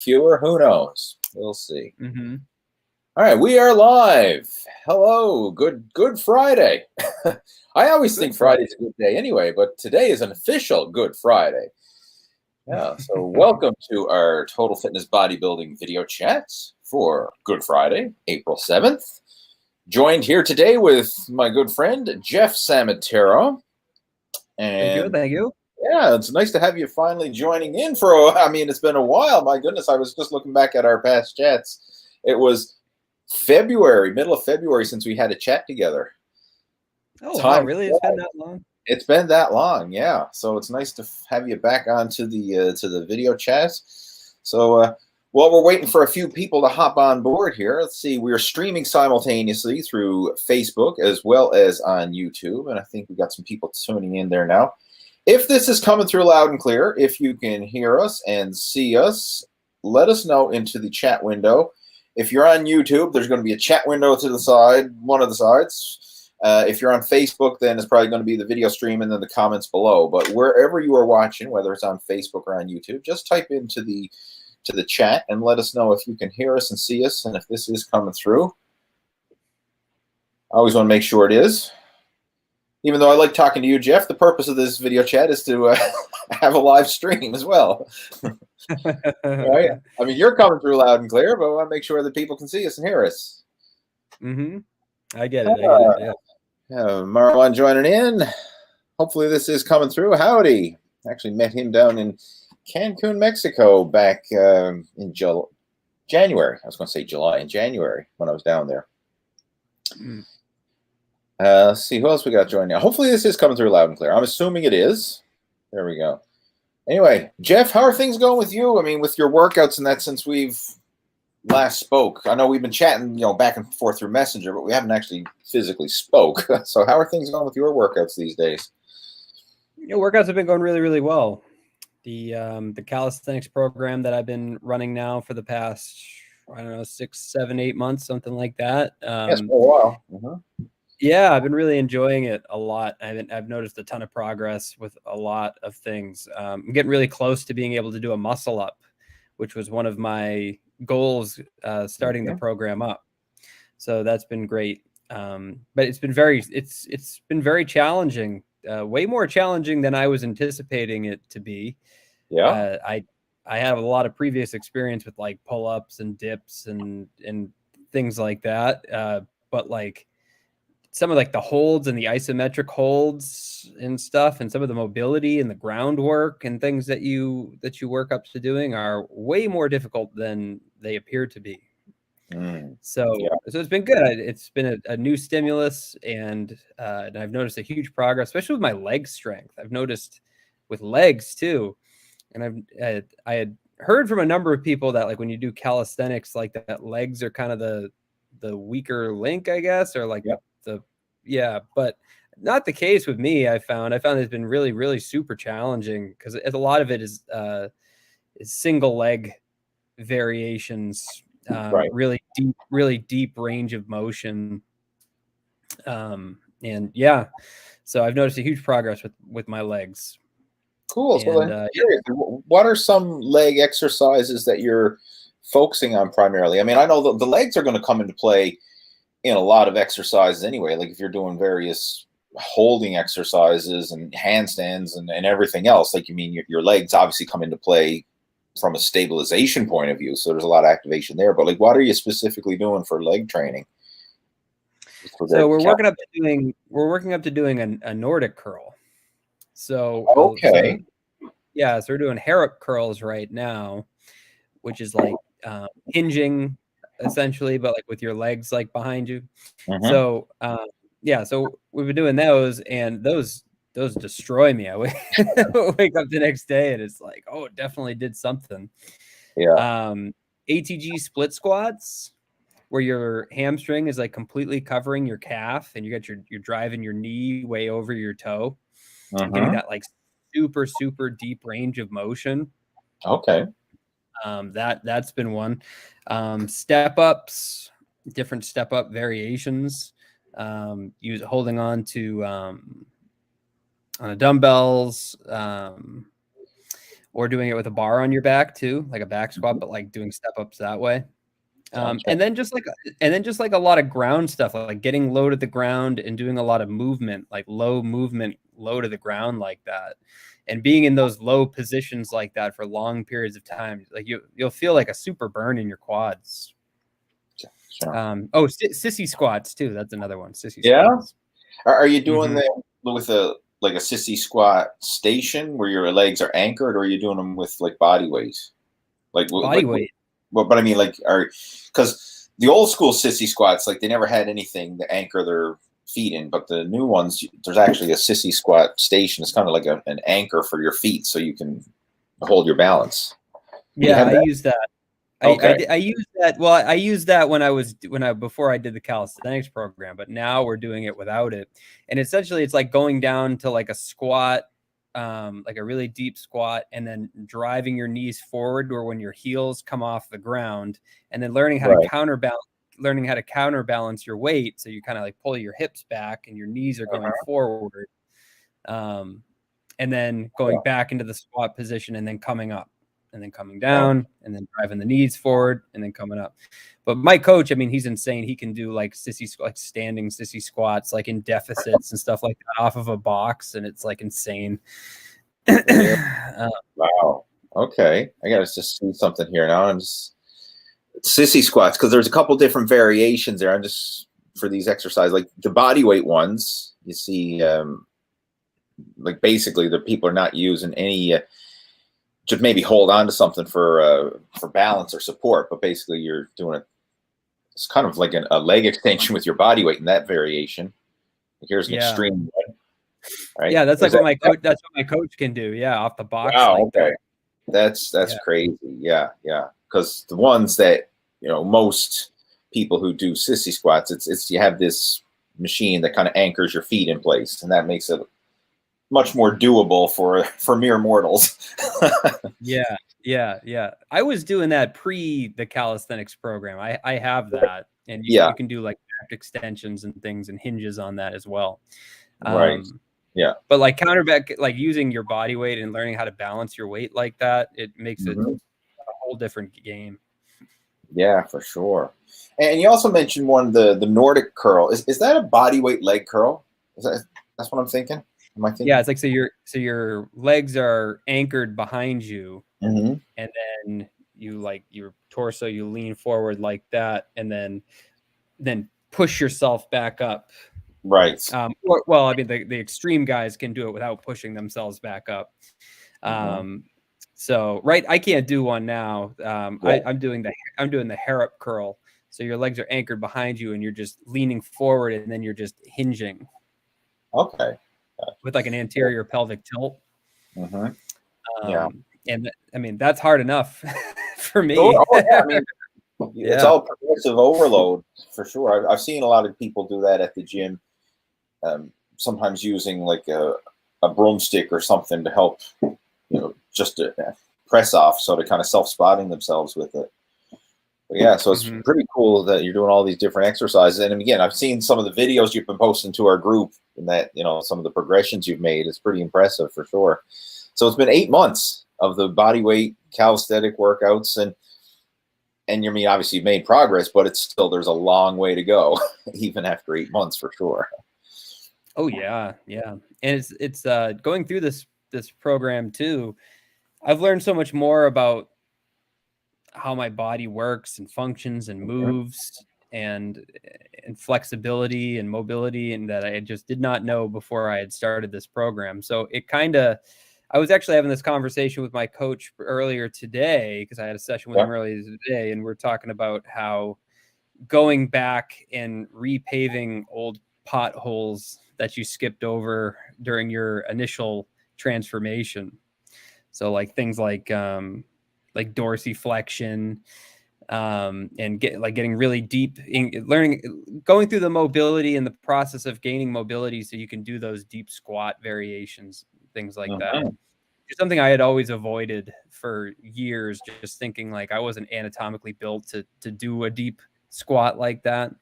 Fewer, who knows? We'll see. Mm-hmm. All right, we are live. Hello, good Friday. I always think Friday's a good day anyway, but today is an official Good Friday. Yeah, so welcome to our Total Fitness Bodybuilding video chats for Good Friday, April 7th. Joined here today with my good friend, Jeff Samataro. And Thank you. yeah, it's nice to have you finally joining in it's been a while. My goodness, I was just looking back at our past chats. It was February, middle of February, since we had a chat together. Oh, wow, really? It's been that long? It's been that long, yeah. So it's nice to have you back onto the video chats. So while we're waiting for a few people to hop on board here, let's see. We're streaming simultaneously through Facebook as well as on YouTube, and I think we got some people tuning in there now. If this is coming through loud and clear, if you can hear us and see us, let us know into the chat window. If you're on YouTube, there's going to be a chat window to the side, one of the sides. If you're on Facebook, then it's probably going to be the video stream and then the comments below. But wherever you are watching, whether it's on Facebook or on YouTube, just type into the chat and let us know if you can hear us and see us and if this is coming through. I always want to make sure it is. Even though I like talking to you, Jeff, the purpose of this video chat is to have a live stream as well. Right? I mean, you're coming through loud and clear, but I want to make sure that people can see us and hear us. Mm-hmm. I get it. Yeah. Marwan joining in. Hopefully this is coming through. Howdy. Actually met him down in Cancun, Mexico back in January. I was going to say July. In January when I was down there. Mm. Let's see who else we got joining now. Hopefully this is coming through loud and clear. I'm assuming it is. There we go. Anyway, Jeff, how are things going with you? I mean, with your workouts and that since we've last spoke. I know we've been chatting, back and forth through Messenger, but we haven't actually physically spoke. So how are things going with your workouts these days? Workouts have been going really, really well. The calisthenics program that I've been running now for the past, 6, 7, 8 months, something like that. Yes, for a while. Mm-hmm. Yeah, I've been really enjoying it a lot. I've noticed a ton of progress with a lot of things. I'm getting really close to being able to do a muscle up, which was one of my goals starting the program up. So that's been great. But it's been very challenging, way more challenging than I was anticipating it to be. Yeah. I have a lot of previous experience with like pull-ups and dips and things like that. But like some of like the holds and the isometric holds and stuff and some of the mobility and the groundwork and things that you work up to doing are way more difficult than they appear to be. So it's been good. It's been a new stimulus and I've noticed a huge progress, especially with my leg strength. I've noticed with legs too. And I had heard from a number of people that like when you do calisthenics, like that legs are kind of the weaker link, I guess, or like but not the case with me. I found it's been really, really super challenging because a lot of it is single leg variations, really deep range of motion. And yeah, so I've noticed a huge progress with my legs. Cool. So then, what are some leg exercises that you're focusing on primarily? I mean, I know the legs are going to come into play in a lot of exercises anyway. Like if you're doing various holding exercises and handstands and everything else, like you mean your legs obviously come into play from a stabilization point of view. So there's a lot of activation there. But like, what are you specifically doing for leg training? So we're working up to doing a Nordic curl. So okay. So we're doing Harrop curls right now, which is like hinging essentially, but like with your legs like behind you. So so we've been doing those, and those destroy me. I wake up the next day and it's like, oh, it definitely did something. ATG split squats, where your hamstring is like completely covering your calf and you got you're driving your knee way over your toe, getting that like super deep range of motion. Okay. That's been one. Step ups, different step up variations. Holding on to on dumbbells, or doing it with a bar on your back too, like a back squat, but like doing step ups that way. Gotcha. And then just like a lot of ground stuff, like getting low to the ground and doing a lot of movement, like low movement, low to the ground like that. And being in those low positions like that for long periods of time, like you'll feel like a super burn in your quads. Sure. Sissy squats too. That's another one. Sissy squats. Are you doing Mhm. that with a sissy squat station where your legs are anchored, or are you doing them with like body weight? Body weight. Well, but I mean, because the old school sissy squats, like they never had anything to anchor their feet in, but the new ones, there's actually a sissy squat station. It's kind of like an anchor for your feet, so you can hold your balance. Yeah, I use that. Okay. I use that. Well, I used that before I did the calisthenics program, but now we're doing it without it. And essentially it's like going down to like a squat, like a really deep squat, and then driving your knees forward, or when your heels come off the ground, and then learning how to counterbalance your weight. So you kind of like pull your hips back and your knees are going forward. And then going back into the squat position and then coming up. And then coming down and then driving the knees forward and then coming up. But my coach, I mean, he's insane. He can do like standing sissy squats, like in deficits and stuff like that off of a box. And it's like insane. Wow. Okay. I got to just see something here now. I'm just sissy squats, because there's a couple different variations there. I'm just for these exercises, like the body weight ones, you see, like basically the people are not using any, just maybe hold on to something for balance or support, but basically you're doing it. It's kind of like a leg extension with your body weight in that variation. Here's an extreme one, right? Yeah, that's like what my coach. That's what my coach can do. Yeah, off the box. Wow. Okay. That's crazy. Yeah. Because the ones that most people who do sissy squats, it's you have this machine that kind of anchors your feet in place, and that makes it much more doable for mere mortals. Yeah. I was doing that pre the calisthenics program. I have that, and you can do like back extensions and things and hinges on that as well. Right. Yeah. But like like using your body weight and learning how to balance your weight like that, it makes it a whole different game. Yeah, for sure. And you also mentioned the Nordic curl. Is that a body weight leg curl? That's what I'm thinking? Am I thinking? Yeah, it's like so your legs are anchored behind you, and then you like your torso, you lean forward like that, and then push yourself back up. Right. Well, I mean the extreme guys can do it without pushing themselves back up. So I can't do one now. I'm doing the hair up curl. So your legs are anchored behind you and you're just leaning forward and then you're just hinging. Okay. With like an anterior pelvic tilt. Yeah. And I mean, that's hard enough for me. I mean, it's all progressive overload for sure. I've seen a lot of people do that at the gym. Sometimes using like a broomstick or something to help, just to press off, so to kind of self-spotting themselves with it. But yeah, so it's pretty cool that you're doing all these different exercises. And again, I've seen some of the videos you've been posting to our group, and that some of the progressions you've made is pretty impressive for sure. So it's been 8 months of the body weight calisthenic workouts, and you mean obviously you've made progress, but it's still, there's a long way to go, even after 8 months for sure. Oh yeah. And it's going through this program too. I've learned so much more about how my body works and functions and moves and flexibility and mobility, and that I just did not know before I had started this program. So I was actually having this conversation with my coach earlier today, because I had a session with him earlier today, and we're talking about how going back and repaving old potholes that you skipped over during your initial transformation. So like things like dorsiflexion, and getting really deep in learning, going through the mobility and the process of gaining mobility so you can do those deep squat variations, things like that. It's something I had always avoided for years, just thinking like I wasn't anatomically built to do a deep squat like that.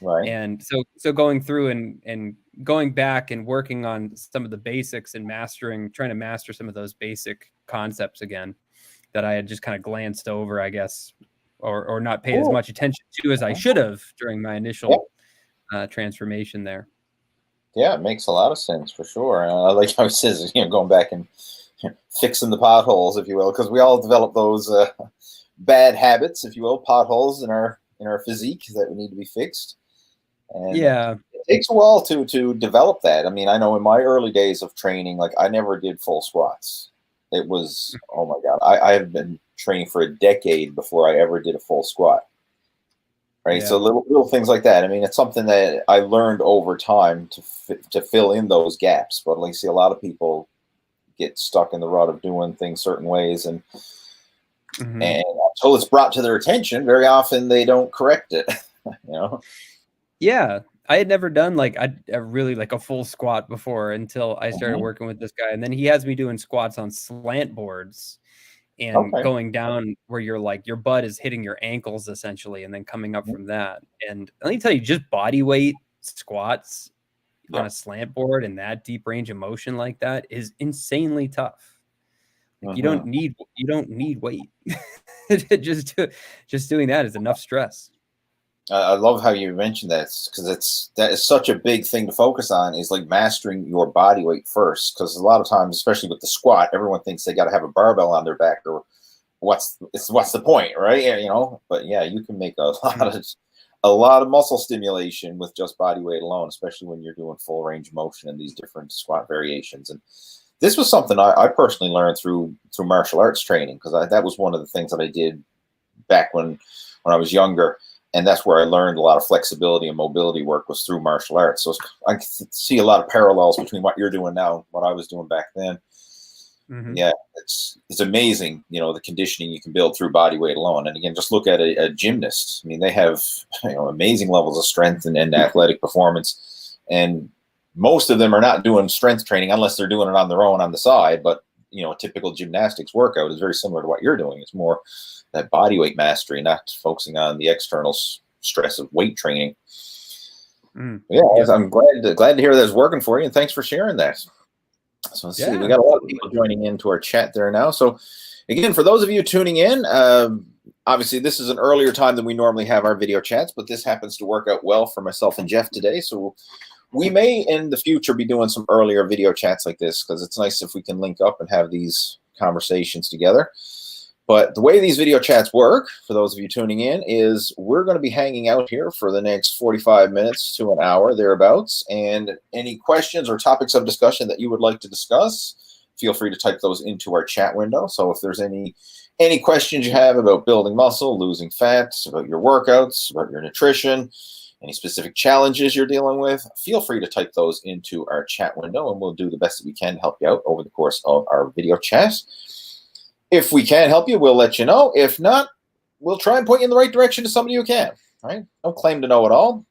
Right. And so going through and going back and working on some of the basics and trying to master some of those basic concepts again that I had just kind of glanced over, I guess, or not paid as Cool. much attention to as I should have during my initial transformation there. Yeah, it makes a lot of sense for sure. I like how it says, going back and fixing the potholes, if you will, because we all develop those bad habits, if you will, potholes in our physique that need to be fixed. And yeah, it takes a while to develop that. I mean, I know in my early days of training, like I never did full squats. It was, oh my God, I have been training for a decade before I ever did a full squat. Right. Yeah. So little things like that. I mean, it's something that I learned over time to fill in those gaps. But like, see, a lot of people get stuck in the rut of doing things certain ways, and until it's brought to their attention, very often they don't correct it. Yeah, I had never done like a really like a full squat before until I started working with this guy, and then he has me doing squats on slant boards and going down where you're like your butt is hitting your ankles essentially, and then coming up from that. And let me tell you, just body weight squats on a slant board and that deep range of motion like that is insanely tough. Like you don't need weight. just doing that is enough stress. I love how you mentioned that, because that is such a big thing to focus on, is like mastering your body weight first. Because a lot of times, especially with the squat, everyone thinks they got to have a barbell on their back, or what's the point, right? But yeah, you can make a lot of muscle stimulation with just body weight alone, especially when you're doing full range of motion and these different squat variations. And this was something I personally learned through martial arts training, because that was one of the things that I did back when I was younger. And that's where I learned a lot of flexibility and mobility work, was through martial arts. So I see a lot of parallels between what you're doing now and what I was doing back then. Yeah, it's amazing, the conditioning you can build through body weight alone. And again, just look at a gymnast. I mean, they have amazing levels of strength and athletic performance. And most of them are not doing strength training unless they're doing it on their own on the side. But a typical gymnastics workout is very similar to what you're doing. It's more that body weight mastery, not focusing on the external stress of weight training. Yeah, I'm glad to hear that's working for you, and thanks for sharing that. So let's see, we got a lot of people joining into our chat there now. So again, for those of you tuning in, obviously this is an earlier time than we normally have our video chats, but this happens to work out well for myself and Jeff today. So we may in the future be doing some earlier video chats like this, because it's nice if we can link up and have these conversations together. But the way these video chats work, for those of you tuning in, is we're going to be hanging out here for the next 45 minutes to an hour, thereabouts. And any questions or topics of discussion that you would like to discuss, feel free to type those into our chat window. So if there's any questions you have about building muscle, losing fat, about your workouts, about your nutrition, any specific challenges you're dealing with, feel free to type those into our chat window, and we'll do the best that we can to help you out over the course of our video chat. If we can help you, we'll let you know. If not, we'll try and point you in the right direction to somebody who can. All right? Don't claim to know it all.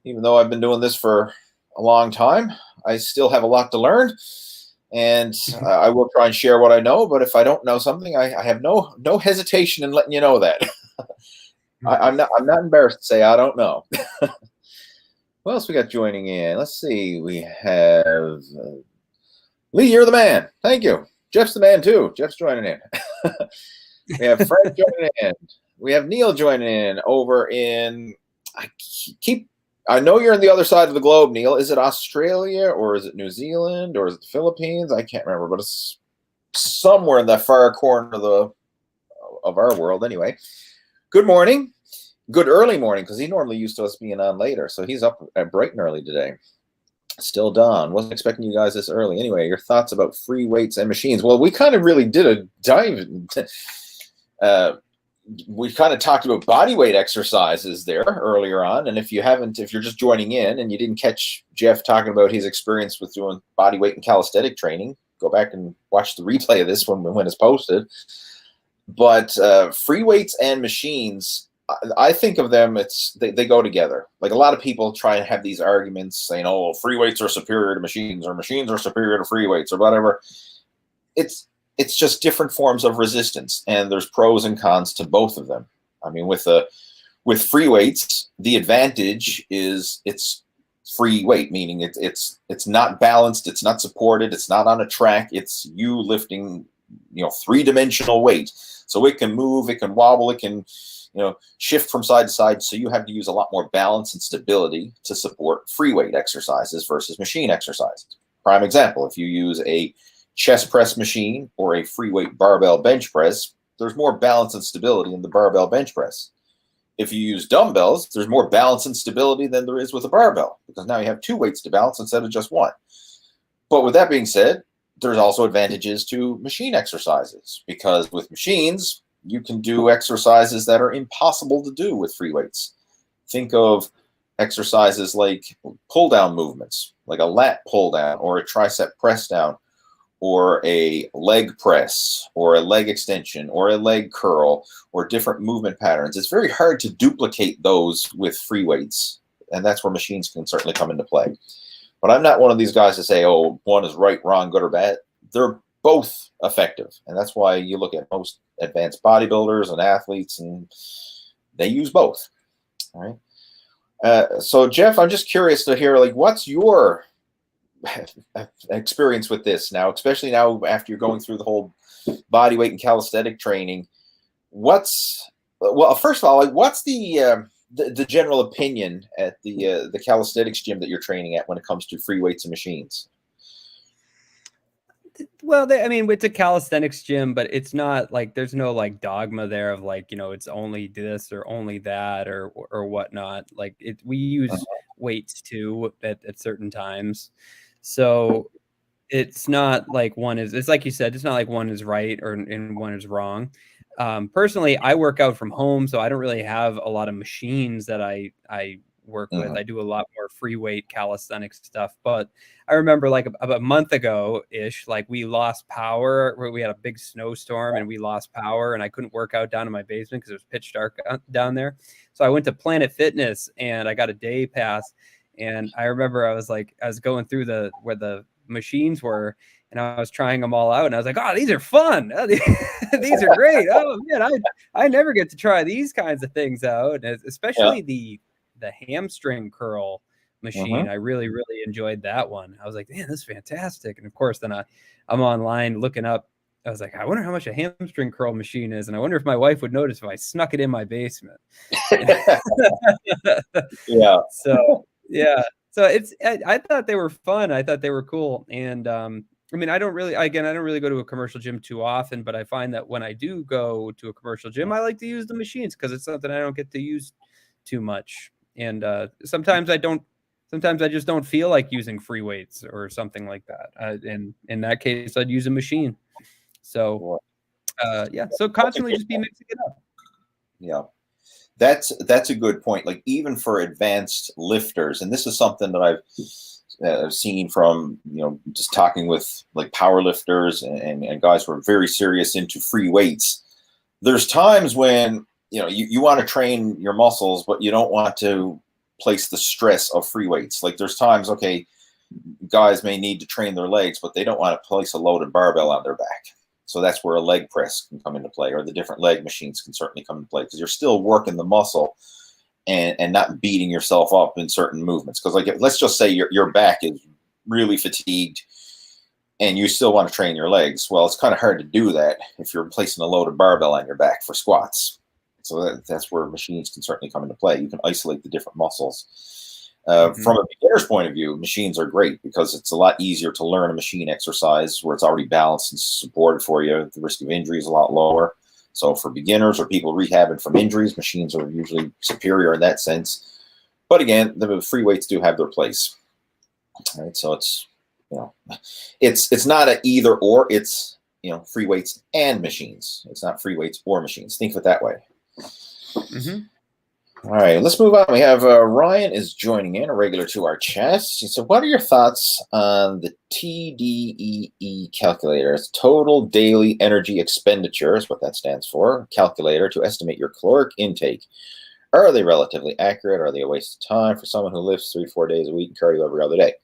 Even though I've been doing this for a long time, I still have a lot to learn, and I will try and share what I know. But if I don't know something, I have no hesitation in letting you know that. I'm not embarrassed to say I don't know. What else we got joining in? Let's see. We have Lee. You're the man. Thank you. Jeff's the man too. Jeff's joining in. We have Frank joining in. We have Neil joining in over in. I know you're on the other side of the globe, Neil. Is it Australia, or is it New Zealand, or is it the Philippines? I can't remember, but it's somewhere in that far corner of our world. Anyway, good morning, good early morning, because he normally used to us being on later, so he's up at bright and early today. Still dawn. Wasn't expecting you guys this early. Anyway, your thoughts about free weights and machines. Well, we kind of really did a dive. We kind of talked about body weight exercises there earlier on. And if you're just joining in and you didn't catch Jeff talking about his experience with doing body weight and calisthenic training, go back and watch the replay of this when it's posted. But free weights and machines, I think of them, they go together. Like, a lot of people try and have these arguments saying, oh, free weights are superior to machines, or machines are superior to free weights, or whatever. It's just different forms of resistance, and there's pros and cons to both of them. I mean, with free weights, the advantage is it's free weight, meaning it's not balanced, it's not supported, it's not on a track, it's you lifting three-dimensional weight. So it can move, it can wobble, it can, shift from side to side. So you have to use a lot more balance and stability to support free weight exercises versus machine exercises. Prime example, if you use a chest press machine or a free weight barbell bench press, there's more balance and stability in the barbell bench press. If you use dumbbells, there's more balance and stability than there is with a barbell, because now you have two weights to balance instead of just one. But with that being said, there's also advantages to machine exercises, because with machines, you can do exercises that are impossible to do with free weights. Think of exercises like pull-down movements, like a lat pull-down or a tricep press-down, or a leg press, or a leg extension, or a leg curl, or different movement patterns. It's very hard to duplicate those with free weights, and that's where machines can certainly come into play. But I'm not one of these guys to say, oh, one is right, wrong, good, or bad. They're both effective, and that's why you look at most advanced bodybuilders and athletes, and they use both. All right. So, Jeff, I'm just curious to hear, like, what's your experience with this now, especially now after you're going through the whole bodyweight and calisthenic training? Well, first of all, like, what's the general opinion at the calisthenics gym that you're training at when it comes to free weights and machines? Well, it's a calisthenics gym, but it's not like there's no like dogma there of like, it's only this or only that or whatnot. Like we use weights too at certain times. So it's not like it's like you said, it's not like one is right and one is wrong. Personally, I work out from home, so I don't really have a lot of machines that I work with. I do a lot more free weight calisthenics stuff. But I remember like about a month ago ish, like we lost power. We had a big snowstorm and we lost power, and I couldn't work out down in my basement because it was pitch dark down there. So I went to Planet Fitness and I got a day pass. And I remember I was going through where the machines were, and I was trying them all out, and I was like, oh, these are fun. These are great. Oh man, I never get to try these kinds of things out, and especially the hamstring curl machine. I really, really enjoyed that one. I was like, man, this is fantastic. And of course, then I'm online looking up. I was like, I wonder how much a hamstring curl machine is. And I wonder if my wife would notice if I snuck it in my basement. Yeah. So, yeah. So I thought they were fun. I thought they were cool. And, I don't really go to a commercial gym too often, but I find that when I do go to a commercial gym, I like to use the machines because it's something I don't get to use too much. And sometimes I just don't feel like using free weights or something like that. And in that case, I'd use a machine. So, so constantly just be mixing it up. Yeah, that's a good point. Like even for advanced lifters, and this is something that I've seen from, just talking with like power lifters and guys who are very serious into free weights. There's times when, you want to train your muscles, but you don't want to place the stress of free weights. Like there's times, okay, guys may need to train their legs, but they don't want to place a loaded barbell on their back. So that's where a leg press can come into play, or the different leg machines can certainly come into play, because you're still working the muscle and not beating yourself up in certain movements. Because like, let's just say your back is really fatigued and you still want to train your legs. Well, it's kind of hard to do that if you're placing a loaded barbell on your back for squats. So that's where machines can certainly come into play. You can isolate the different muscles. From a beginner's point of view, machines are great because it's a lot easier to learn a machine exercise where it's already balanced and supported for you. The risk of injury is a lot lower. So for beginners or people rehabbing from injuries, machines are usually superior in that sense. But again, the free weights do have their place. All right, so it's it's not an either or. It's free weights and machines. It's not free weights or machines. Think of it that way. All right, let's move on. We have Ryan is joining in, a regular to our chat. So what are your thoughts on the TDEE calculator? It's total daily energy expenditure is what that stands for, calculator to estimate your caloric intake. Are they relatively accurate? Are they a waste of time for someone who lifts 3-4 days a week and cardio every other day?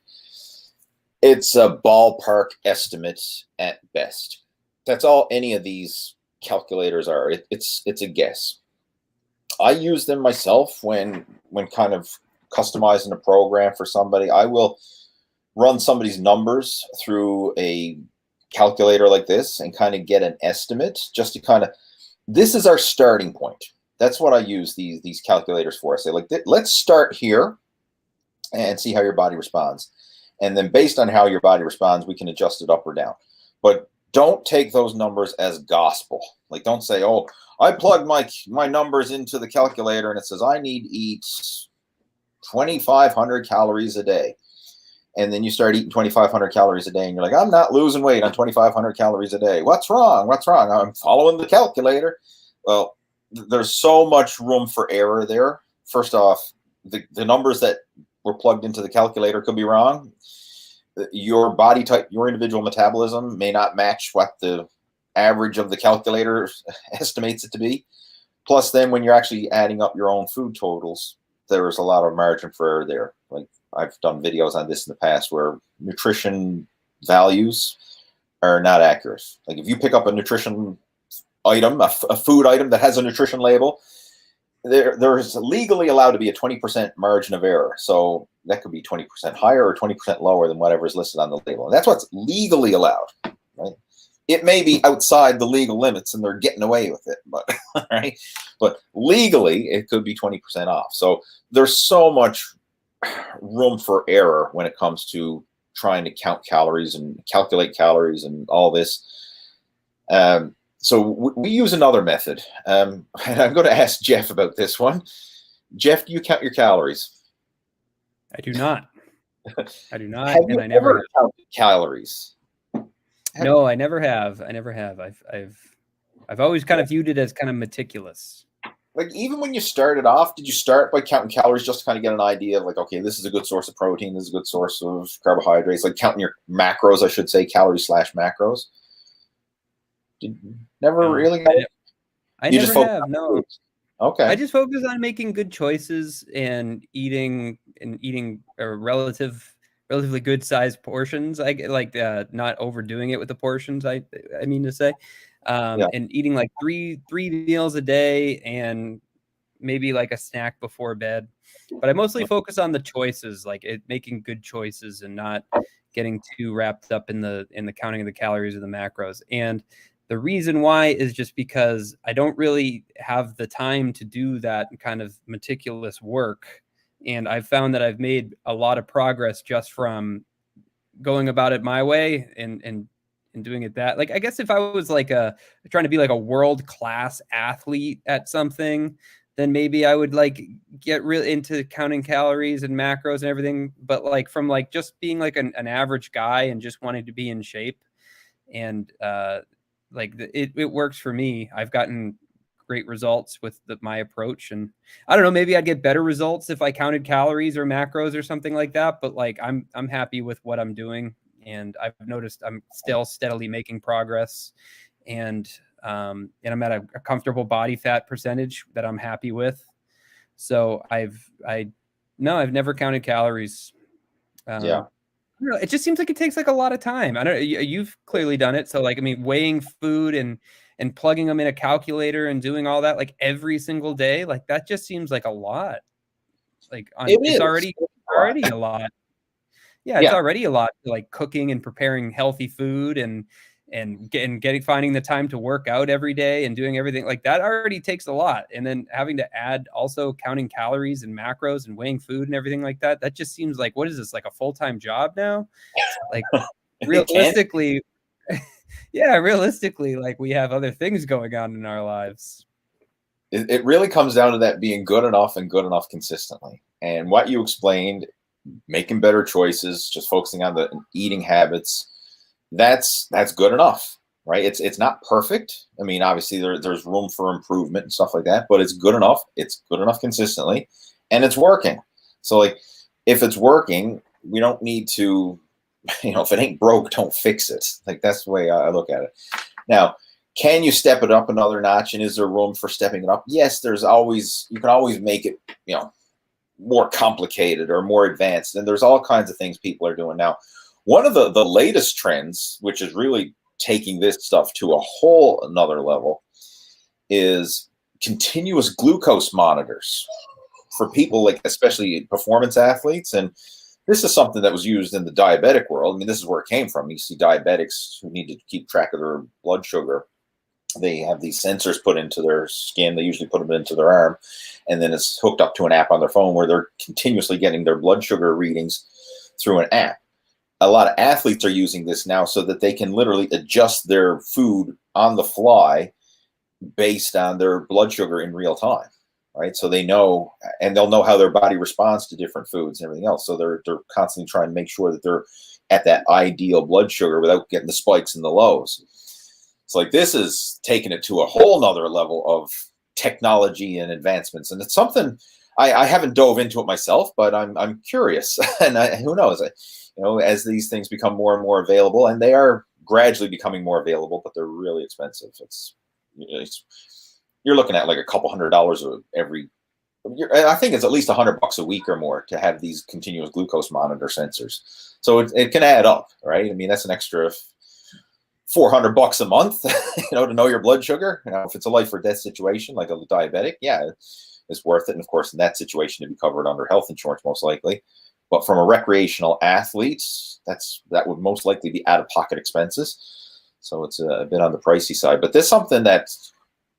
It's a ballpark estimate at best. That's all any of these calculators are. It's a guess. I use them myself when kind of customizing a program for somebody. I will run somebody's numbers through a calculator like this and kind of get an estimate, just to kind of, this is our starting point. That's what I use these calculators for. I say, like, let's start here and see how your body responds. And then based on how your body responds, we can adjust it up or down. But don't take those numbers as gospel. Like, don't say, oh, I plugged my numbers into the calculator and it says I need to eat 2,500 calories a day. And then you start eating 2,500 calories a day and you're like, I'm not losing weight on 2,500 calories a day. What's wrong? What's wrong? I'm following the calculator. Well, there's so much room for error there. First off, the numbers that were plugged into the calculator could be wrong. Your body type, your individual metabolism may not match what the average of the calculator estimates it to be. Plus, then when you're actually adding up your own food totals, there's a lot of margin for error there. Like, I've done videos on this in the past where nutrition values are not accurate. Like, if you pick up a nutrition item, a food item that has a nutrition label, there's legally allowed to be a 20% margin of error. So that could be 20% higher or 20% lower than whatever is listed on the label. And that's what's legally allowed, right? It may be outside the legal limits and they're getting away with it, but right? But legally, it could be 20% off. So there's so much room for error when it comes to trying to count calories and calculate calories and all this. So we use another method. And I'm going to ask Jeff about this one. Jeff, do you count your calories? I do not. I do not. Have you I never counted calories? No, I never have. I never have. I've always kind of viewed it as kind of meticulous. Like, even when you started off, did you start by counting calories just to kind of get an idea of, like, okay, this is a good source of protein, this is a good source of carbohydrates, like counting your macros, I should say, calories / macros? Never really? I never have, no. Okay. I just focus on making good choices and eating a relatively good sized portions. I get, like, not overdoing it with the portions. I mean to say, and eating like three meals a day and maybe like a snack before bed. But I mostly focus on the choices, like making good choices and not getting too wrapped up in the counting of the calories or the macros. And the reason why is just because I don't really have the time to do that kind of meticulous work. And I've found that I've made a lot of progress just from going about it my way and doing it that. Like, I guess if I was like trying to be like a world-class athlete at something, then maybe I would like get really into counting calories and macros and everything. But like from like just being like an average guy and just wanting to be in shape, and like it works for me. I've gotten great results with my approach, and I don't know, maybe I'd get better results if I counted calories or macros or something like that. But like I'm happy with what I'm doing, and I've noticed I'm still steadily making progress, and I'm at a comfortable body fat percentage that I'm happy with. So I've never counted calories. It just seems like it takes like a lot of time. I don't know. You've clearly done it. So like, I mean, weighing food and plugging them in a calculator and doing all that like every single day, like that just seems like a lot. Like it's already a lot. Yeah, it's already a lot, like cooking and preparing healthy food and finding the time to work out every day and doing everything like that already takes a lot. And then having to add also counting calories and macros and weighing food and everything like that. That just seems like, what is this, like a full-time job now? Like realistically, realistically, like we have other things going on in our lives. It really comes down to that being good enough and good enough consistently. And what you explained, making better choices, just focusing on the eating habits, that's good enough, right? It's not perfect. I mean, obviously there's room for improvement and stuff like that, but it's good enough. It's good enough consistently, and it's working. So like, if it's working, we don't need to, if it ain't broke, don't fix it. Like, that's the way I look at it. Now, can you step it up another notch, and is there room for stepping it up? Yes, you can always make it, more complicated or more advanced. And there's all kinds of things people are doing now. One of the latest trends, which is really taking this stuff to a whole another level, is continuous glucose monitors for people, like especially performance athletes. And this is something that was used in the diabetic world. I mean, this is where it came from. You see diabetics who need to keep track of their blood sugar. They have these sensors put into their skin. They usually put them into their arm, and then it's hooked up to an app on their phone where they're continuously getting their blood sugar readings through an app. A lot of athletes are using this now so that they can literally adjust their food on the fly based on their blood sugar in real time, right? So they know, and they'll know how their body responds to different foods and everything else. So they're constantly trying to make sure that they're at that ideal blood sugar without getting the spikes and the lows. It's like this is taking it to a whole nother level of technology and advancements, and it's something I haven't dove into it myself, but I'm curious, and who knows? As these things become more and more available, and they are gradually becoming more available, but they're really expensive. You're looking at like a couple $100 every. I think it's at least $100 a week or more to have these continuous glucose monitor sensors. So it can add up, right? I mean, that's an extra $400 a month, to know your blood sugar. If it's a life or death situation like a diabetic, yeah, it's worth it. And of course, in that situation, to be covered under health insurance, most likely. But from a recreational athlete, that would most likely be out-of-pocket expenses. So it's a bit on the pricey side. But there's something that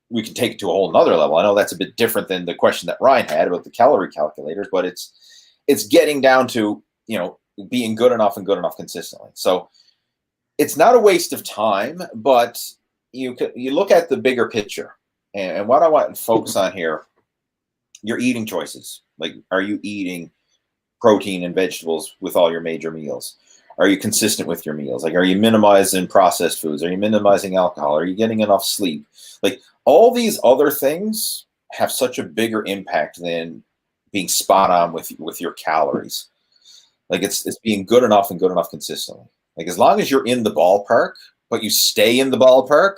we can take it to a whole nother level. I know that's a bit different than the question that Ryan had about the calorie calculators, but it's getting down to being good enough and good enough consistently. So it's not a waste of time, but you look at the bigger picture. And what I want to focus on here, your eating choices. Like, are you eating protein and vegetables with all your major meals? Are you consistent with your meals? Like, are you minimizing processed foods? Are you minimizing alcohol? Are you getting enough sleep? Like, all these other things have such a bigger impact than being spot on with your calories. Like, it's being good enough and good enough consistently. Like, as long as you're in the ballpark, but you stay in the ballpark,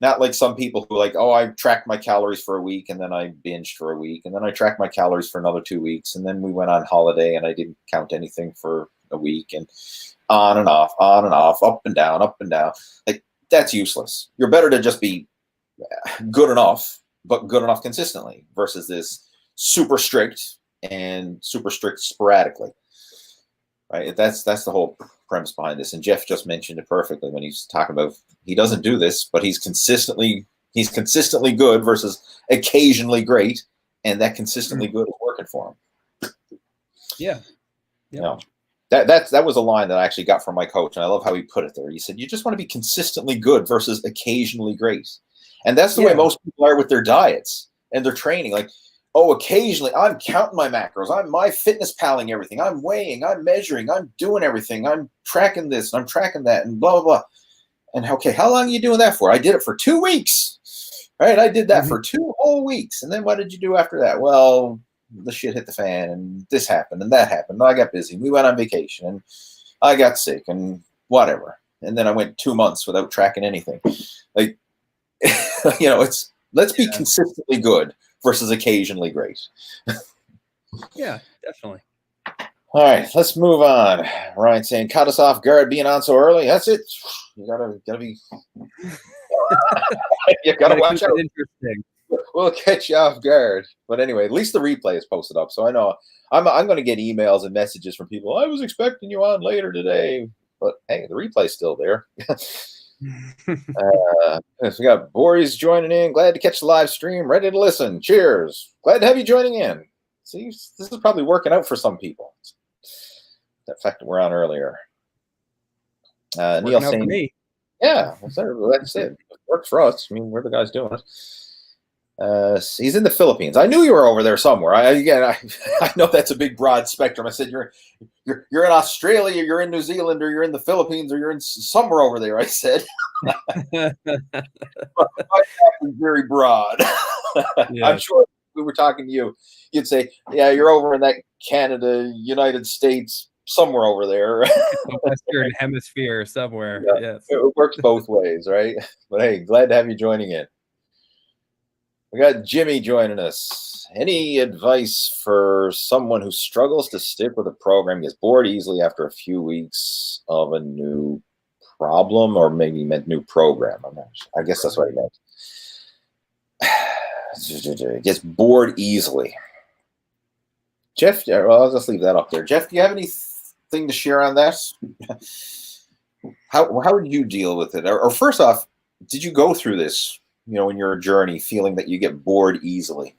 not like some people who like, oh, I tracked my calories for a week and then I binged for a week and then I tracked my calories for another 2 weeks and then we went on holiday and I didn't count anything for a week, and on and off, up and down, up and down. Like, that's useless. You're better to just be good enough, but good enough consistently versus this super strict and super strict sporadically. Right? That's the whole premise behind this. And Jeff just mentioned it perfectly when he's talking about he doesn't do this, but he's consistently good versus occasionally great, and that consistently good is working for him. Yeah. That was a line that I actually got from my coach, and I love how he put it there. He said, you just want to be consistently good versus occasionally great. And that's the way most people are with their diets and their training. Like, oh, occasionally I'm counting my macros. I'm my fitness paling everything. I'm weighing, I'm measuring, I'm doing everything. I'm tracking this, I'm tracking that, and blah, blah, blah. And okay, how long are you doing that for? I did it for 2 weeks. Right? I did that for 2 whole weeks. And then what did you do after that? Well, the shit hit the fan, and this happened, and that happened. And I got busy. We went on vacation, and I got sick, and whatever. And then I went 2 months without tracking anything. Like, let's be consistently good versus occasionally great. Yeah, definitely. All right, let's move on. Ryan saying, caught us off guard being on so early. That's it. You gotta be. You gotta watch out. Interesting. We'll catch you off guard. But anyway, at least the replay is posted up, so I know I'm going to get emails and messages from people. I was expecting you on later today, but hey, the replay's still there. We got Boris joining in. Glad to catch the live stream. Ready to listen. Cheers. Glad to have you joining in. See, this is probably working out for some people. That fact that we're on earlier. Neil saying, yeah, that's it. It works for us. I mean, we're the guys doing it. He's in the Philippines. I knew you were over there somewhere. I know that's a big broad spectrum. I said you're in Australia, you're in New Zealand, or you're in the Philippines, or you're in somewhere over there. I said very broad. Yeah. I'm sure if we were talking to you, you'd say, yeah, you're over in that Canada, United States, somewhere over there. The Western Hemisphere somewhere. Yeah, yes. It works both ways, right? But hey, glad to have you joining in. We got Jimmy joining us. Any advice for someone who struggles to stick with a program, gets bored easily after a few weeks of a new problem, or maybe meant new program? I guess that's what he meant. Gets bored easily. Jeff, well, I'll just leave that up there. Jeff, do you have anything to share on that? How did you deal with it? Or first off, did you go through this, in your journey, feeling that you get bored easily?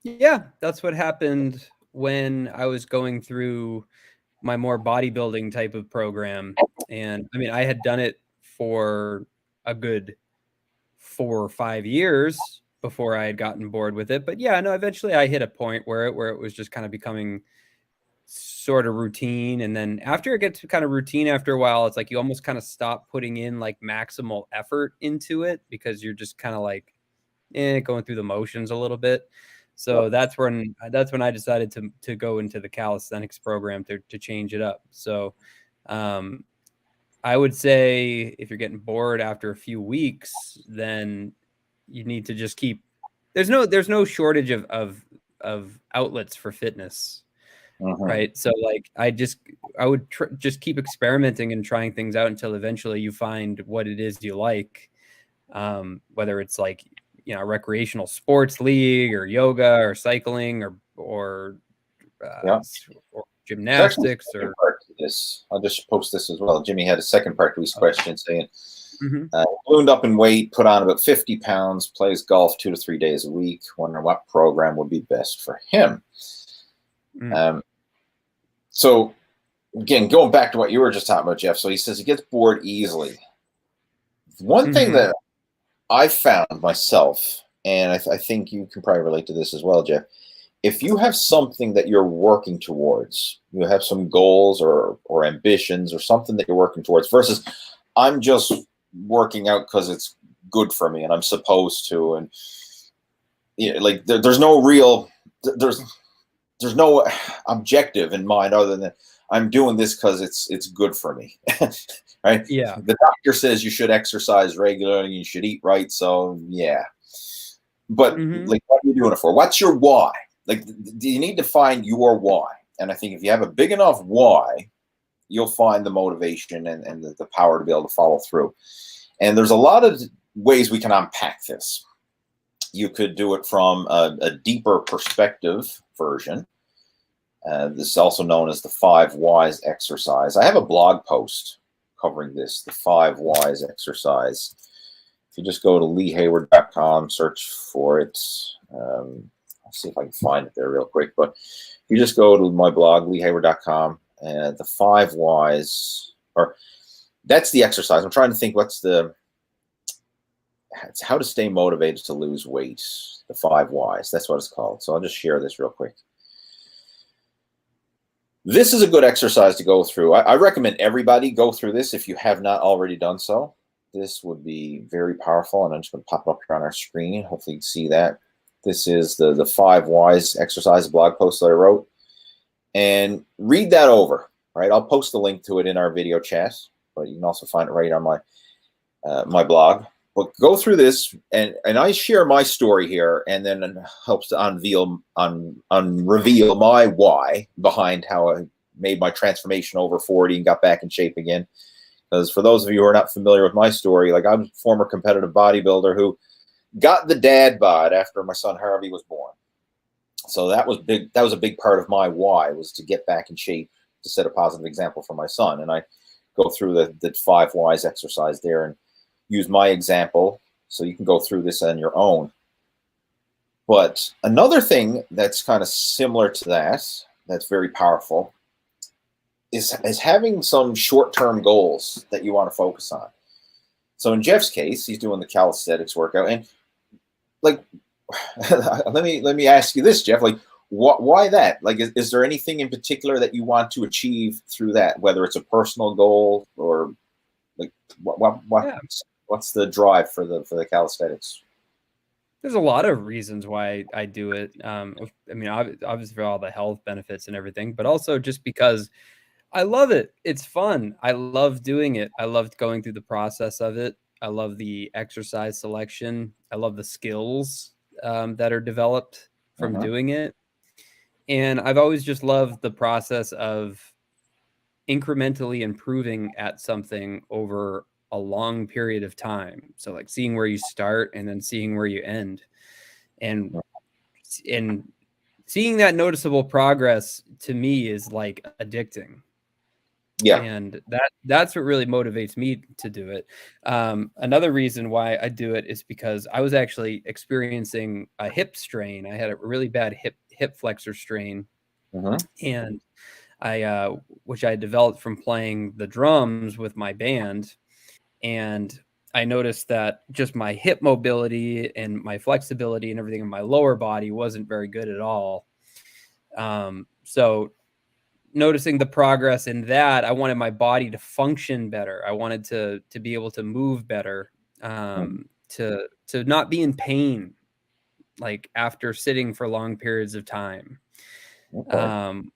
Yeah, that's what happened when I was going through my more bodybuilding type of program. And I mean, I had done it for a good 4 or 5 years before I had gotten bored with it. But yeah, no, eventually I hit a point where it was just kind of becoming sort of routine. And then after it gets kind of routine after a while, it's like you almost kind of stop putting in like maximal effort into it because you're just kind of like going through the motions a little bit. So that's when I decided to go into the calisthenics program to change it up. So I would say if you're getting bored after a few weeks, then you need to just keep. There's no shortage of outlets for fitness, right? So like I would just keep experimenting and trying things out until eventually you find what it is you like, whether it's like a recreational sports league or yoga or cycling or Yeah. or gymnastics or part to this. I'll just post this as well. Jimmy had a second part to his question saying, Mhm. Ballooned up in weight, put on about 50 pounds, plays golf 2 to 3 days a week. Wondering what program would be best for him. So, again, going back to what you were just talking about, Jeff. So he says he gets bored easily. One thing that I found myself, and I think you can probably relate to this as well, Jeff. If you have something that you're working towards, you have some goals or ambitions or something that you're working towards versus I'm just working out because it's good for me and I'm supposed to. And like there's no real, there's no objective in mind other than I'm doing this because it's good for me. Right? Yeah. The doctor says you should exercise regularly, you should eat right. So yeah. But like, what are you doing it for? What's your why? Like, do you need to find your why? And I think if you have a big enough why, you'll find the motivation and the power to be able to follow through. And there's a lot of ways we can unpack this. You could do it from a deeper perspective version. This is also known as the 5 Whys exercise. I have a blog post covering this, the 5 Whys exercise. If you just go to leehayward.com, search for it. I'll see if I can find it there real quick. But if you just go to my blog, leehayward.com, and the 5 Whys, or that's the exercise. I'm trying to think it's how to stay motivated to lose weight. The 5 Whys. That's what it's called. So I'll just share this real quick. This is a good exercise to go through. I recommend everybody go through this if you have not already done so. This would be very powerful, and I'm just going to pop it up here on our screen. Hopefully you can see that. This is the 5 Whys exercise blog post that I wrote. And read that over, right? I'll post the link to it in our video chat, but you can also find it right on my blog. But go through this, and I share my story here, and then it helps to reveal my why behind how I made my transformation over 40 and got back in shape again. Because for those of you who are not familiar with my story, like I'm a former competitive bodybuilder who got the dad bod after my son Harvey was born. So that was big. That was a big part of my why, was to get back in shape, to set a positive example for my son. And I go through the 5 Whys exercise there and use my example, so you can go through this on your own. But another thing that's kind of similar to that's very powerful, is having some short-term goals that you want to focus on. So in Jeff's case, he's doing the calisthenics workout, and like, let me ask you this, Jeff. Like, why that? Like, is there anything in particular that you want to achieve through that? Whether it's a personal goal or like what's the drive for the calisthenics? There's a lot of reasons why I do it. I mean, obviously for all the health benefits and everything, but also just because I love it. It's fun. I love doing it. I loved going through the process of it. I love the exercise selection. I love the skills that are developed from doing it. And I've always just loved the process of incrementally improving at something over a long period of time. So like seeing where you start and then seeing where you end. And seeing that noticeable progress to me is like addicting. Yeah. And that's what really motivates me to do it. Another reason why I do it is because I was actually experiencing a hip strain. I had a really bad hip flexor strain, and I which I developed from playing the drums with my band. And I noticed that just my hip mobility and my flexibility and everything in my lower body wasn't very good at all. So noticing the progress in that, I wanted my body to function better. I wanted to be able to move better, to not be in pain, like after sitting for long periods of time. Okay.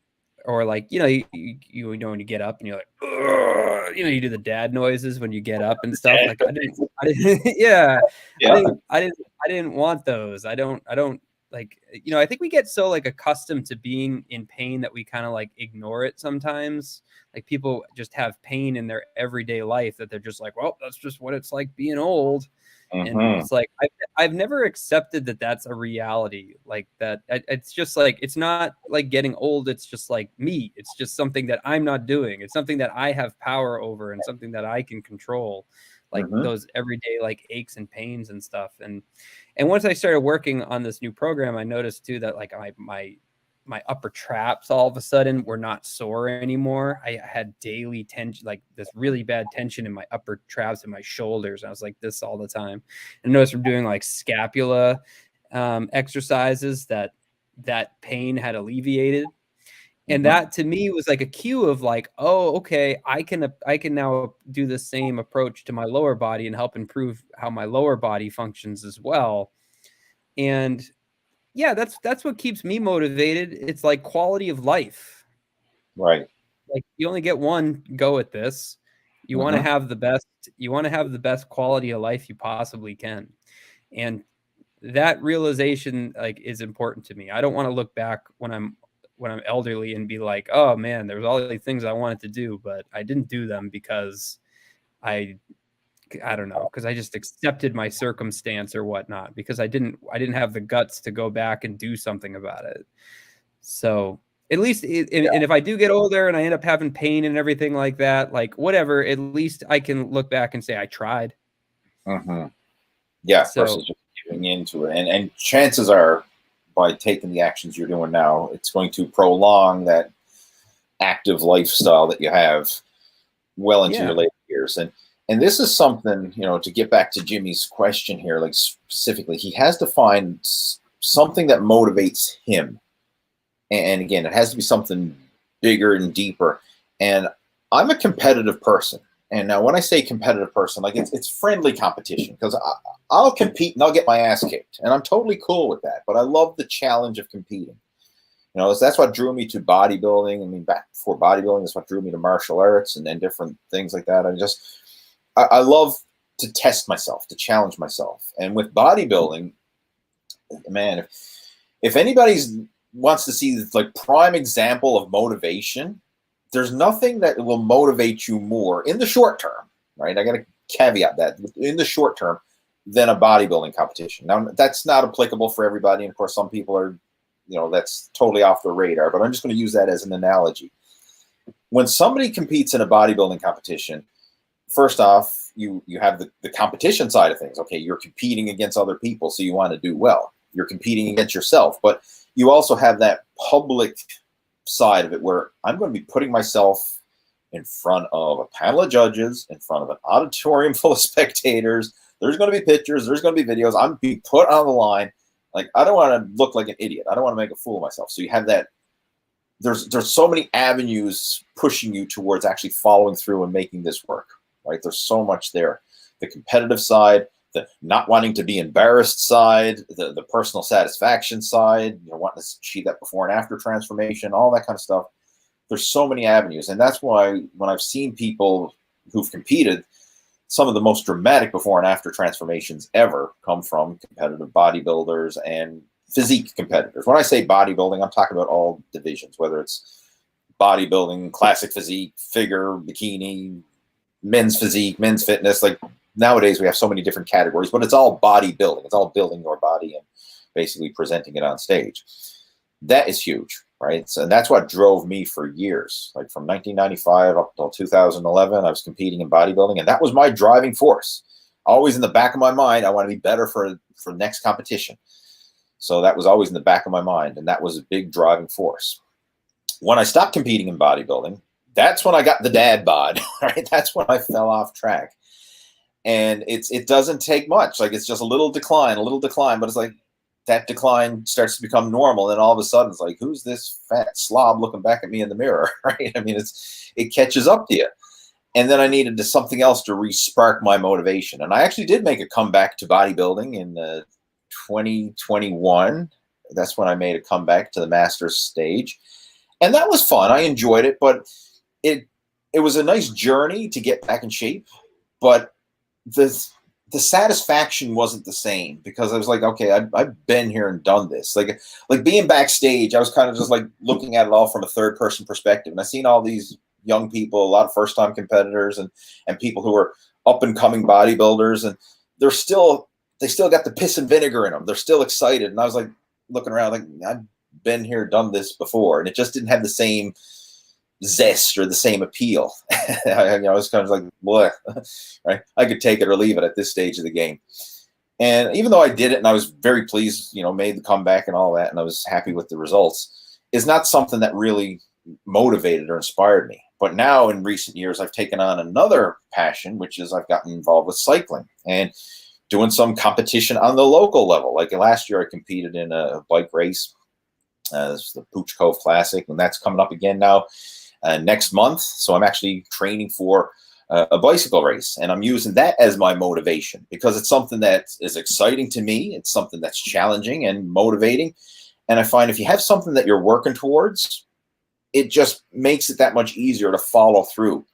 Or like, you know, when you get up and you're like, "Ugh," you do the dad noises when you get up and stuff. Like I didn't, yeah, Yeah. I didn't want those. I don't like, I think we get so like accustomed to being in pain that we kind of like ignore it sometimes. Like people just have pain in their everyday life that they're just like, well, that's just what it's like being old. And it's like, I've never accepted that that's a reality. Like that, it's just like, it's not like getting old. It's just like me. It's just something that I'm not doing. It's something that I have power over and something that I can control, like those everyday like aches and pains and stuff. And once I started working on this new program, I noticed too that like my upper traps all of a sudden were not sore anymore. I had daily tension, like this really bad tension in my upper traps and my shoulders. I was like this all the time. And I noticed from doing like scapula exercises that pain had alleviated. And that to me was like a cue of like, oh, okay, I can now do the same approach to my lower body and help improve how my lower body functions as well. And yeah, that's what keeps me motivated. It's like quality of life. Right. Like you only get one go at this. You want to have the best quality of life you possibly can. And that realization like is important to me. I don't want to look back when I'm elderly and be like, oh man, there's all these things I wanted to do, but I didn't do them because I don't know, because I just accepted my circumstance or whatnot, because I didn't have the guts to go back and do something about it. So at least, and if I do get older and I end up having pain and everything like that, like whatever, at least I can look back and say I tried. Yeah, So versus just giving into it. And chances are, by taking the actions you're doing now, it's going to prolong that active lifestyle that you have well into your later years. And this is something, to get back to Jimmy's question here, like specifically, he has to find something that motivates him. And again, it has to be something bigger and deeper. And I'm a competitive person. And now when I say competitive person, like it's friendly competition, because I'll compete and I'll get my ass kicked. And I'm totally cool with that. But I love the challenge of competing. That's what drew me to bodybuilding. I mean, back before bodybuilding, that's what drew me to martial arts and then different things like that. I love to test myself, to challenge myself. And with bodybuilding, man, if anybody's wants to see this like prime example of motivation, there's nothing that will motivate you more in the short term, right? I got to caveat that in the short term than a bodybuilding competition. Now, that's not applicable for everybody. And of course, some people are, that's totally off the radar, but I'm just going to use that as an analogy. When somebody competes in a bodybuilding competition, first off, you have the competition side of things. Okay, you're competing against other people, so you want to do well. You're competing against yourself, but you also have that public side of it where I'm going to be putting myself in front of a panel of judges, in front of an auditorium full of spectators. There's going to be pictures. There's going to be videos. I'm being put on the line. Like, I don't want to look like an idiot. I don't want to make a fool of myself. So you have that. There's so many avenues pushing you towards actually following through and making this work, right? There's so much there. The competitive side, the not wanting to be embarrassed side, the personal satisfaction side, wanting to achieve that before and after transformation, all that kind of stuff. There's so many avenues. And that's why when I've seen people who've competed, some of the most dramatic before and after transformations ever come from competitive bodybuilders and physique competitors. When I say bodybuilding, I'm talking about all divisions, whether it's bodybuilding, classic physique, figure, bikini, men's physique, men's fitness. Like nowadays we have so many different categories, but it's all bodybuilding. It's all building your body and basically presenting it on stage. that is huge, right? So that's what drove me for years. Like from 1995 up until 2011, I was competing in bodybuilding, and that was my driving force. Always in the back of my mind, I want to be better for next competition. So that was always in the back of my mind, and that was a big driving force. When I stopped competing in bodybuilding, that's when I got the dad bod, right? That's when I fell off track. And it doesn't take much. Like, it's just a little decline, but it's like that decline starts to become normal. And all of a sudden it's like, who's this fat slob looking back at me in the mirror, right? I mean, it catches up to you. And then I needed something else to re-spark my motivation. And I actually did make a comeback to bodybuilding in 2021. That's when I made a comeback to the Masters stage. And that was fun. I enjoyed it, but it was a nice journey to get back in shape. But the satisfaction wasn't the same, because I was like, okay, I've been here and done this. Like being backstage, I was kind of just like looking at it all from a third person perspective. And I've seen all these young people, a lot of first time competitors and people who are up and coming bodybuilders, and they still got the piss and vinegar in them. They're still excited. And I was like looking around like, I've been here, done this before. And it just didn't have the same zest or the same appeal. I was kind of like, boy, right? I could take it or leave it at this stage of the game. And even though I did it and I was very pleased, made the comeback and all that, and I was happy with the results, is not something that really motivated or inspired me. But now in recent years, I've taken on another passion, which is I've gotten involved with cycling and doing some competition on the local level. Like last year, I competed in a bike race. This is the Pooch Cove Classic, and that's coming up again now next month. So I'm actually training for a bicycle race, and I'm using that as my motivation, because it's something that is exciting to me. It's something that's challenging and motivating. And I find if you have something that you're working towards, it just makes it that much easier to follow through,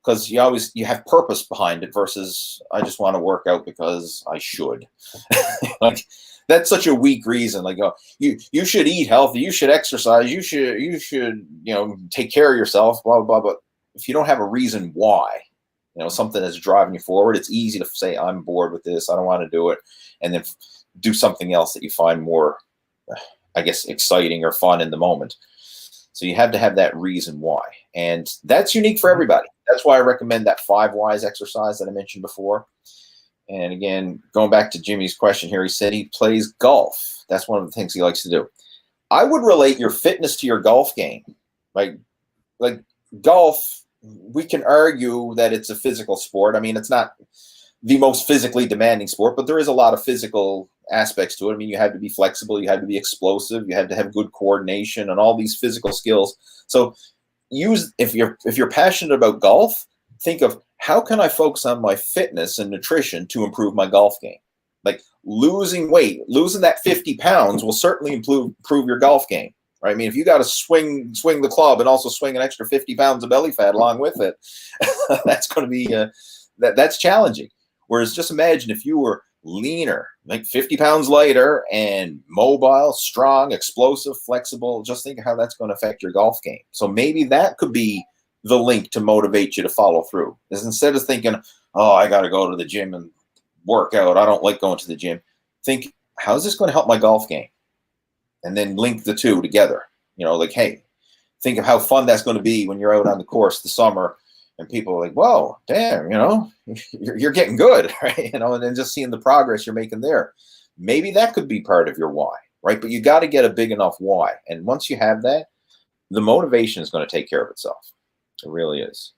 because you have purpose behind it versus I just want to work out because I should. Like, that's such a weak reason. Like, you should eat healthy, you should exercise, you should take care of yourself, blah blah blah. But if you don't have a reason why, something that's driving you forward, it's easy to say, I'm bored with this, I don't want to do it, and then do something else that you find more, I guess, exciting or fun in the moment. So you have to have that reason why, and that's unique for everybody. That's why I recommend that 5 whys exercise that I mentioned before. And again, going back to Jimmy's question here, he said he plays golf. That's one of the things he likes to do. I would relate your fitness to your golf game. Like golf, we can argue that it's a physical sport. I mean, it's not the most physically demanding sport, but there is a lot of physical aspects to it. I mean, you have to be flexible, you have to be explosive, you have to have good coordination and all these physical skills. So if you're passionate about golf, think of, how can I focus on my fitness and nutrition to improve my golf game? Like losing weight, losing that 50 pounds will certainly improve your golf game, right? I mean, if you got to swing the club and also swing an extra 50 pounds of belly fat along with it, that's going to be that's challenging. Whereas just imagine if you were leaner, like 50 pounds lighter, and mobile, strong, explosive, flexible. Just think of how that's going to affect your golf game. So maybe that could be the link to motivate you to follow through, is instead of thinking, oh, I got to go to the gym and work out, I don't like going to the gym, think, how's this going to help my golf game? And then link the two together. Like, hey, think of how fun that's going to be when you're out on the course this summer and people are like, whoa, damn, you're getting good, right? And then just seeing the progress you're making there. Maybe that could be part of your why, right? But you got to get a big enough why. And once you have that, the motivation is going to take care of itself. It really is.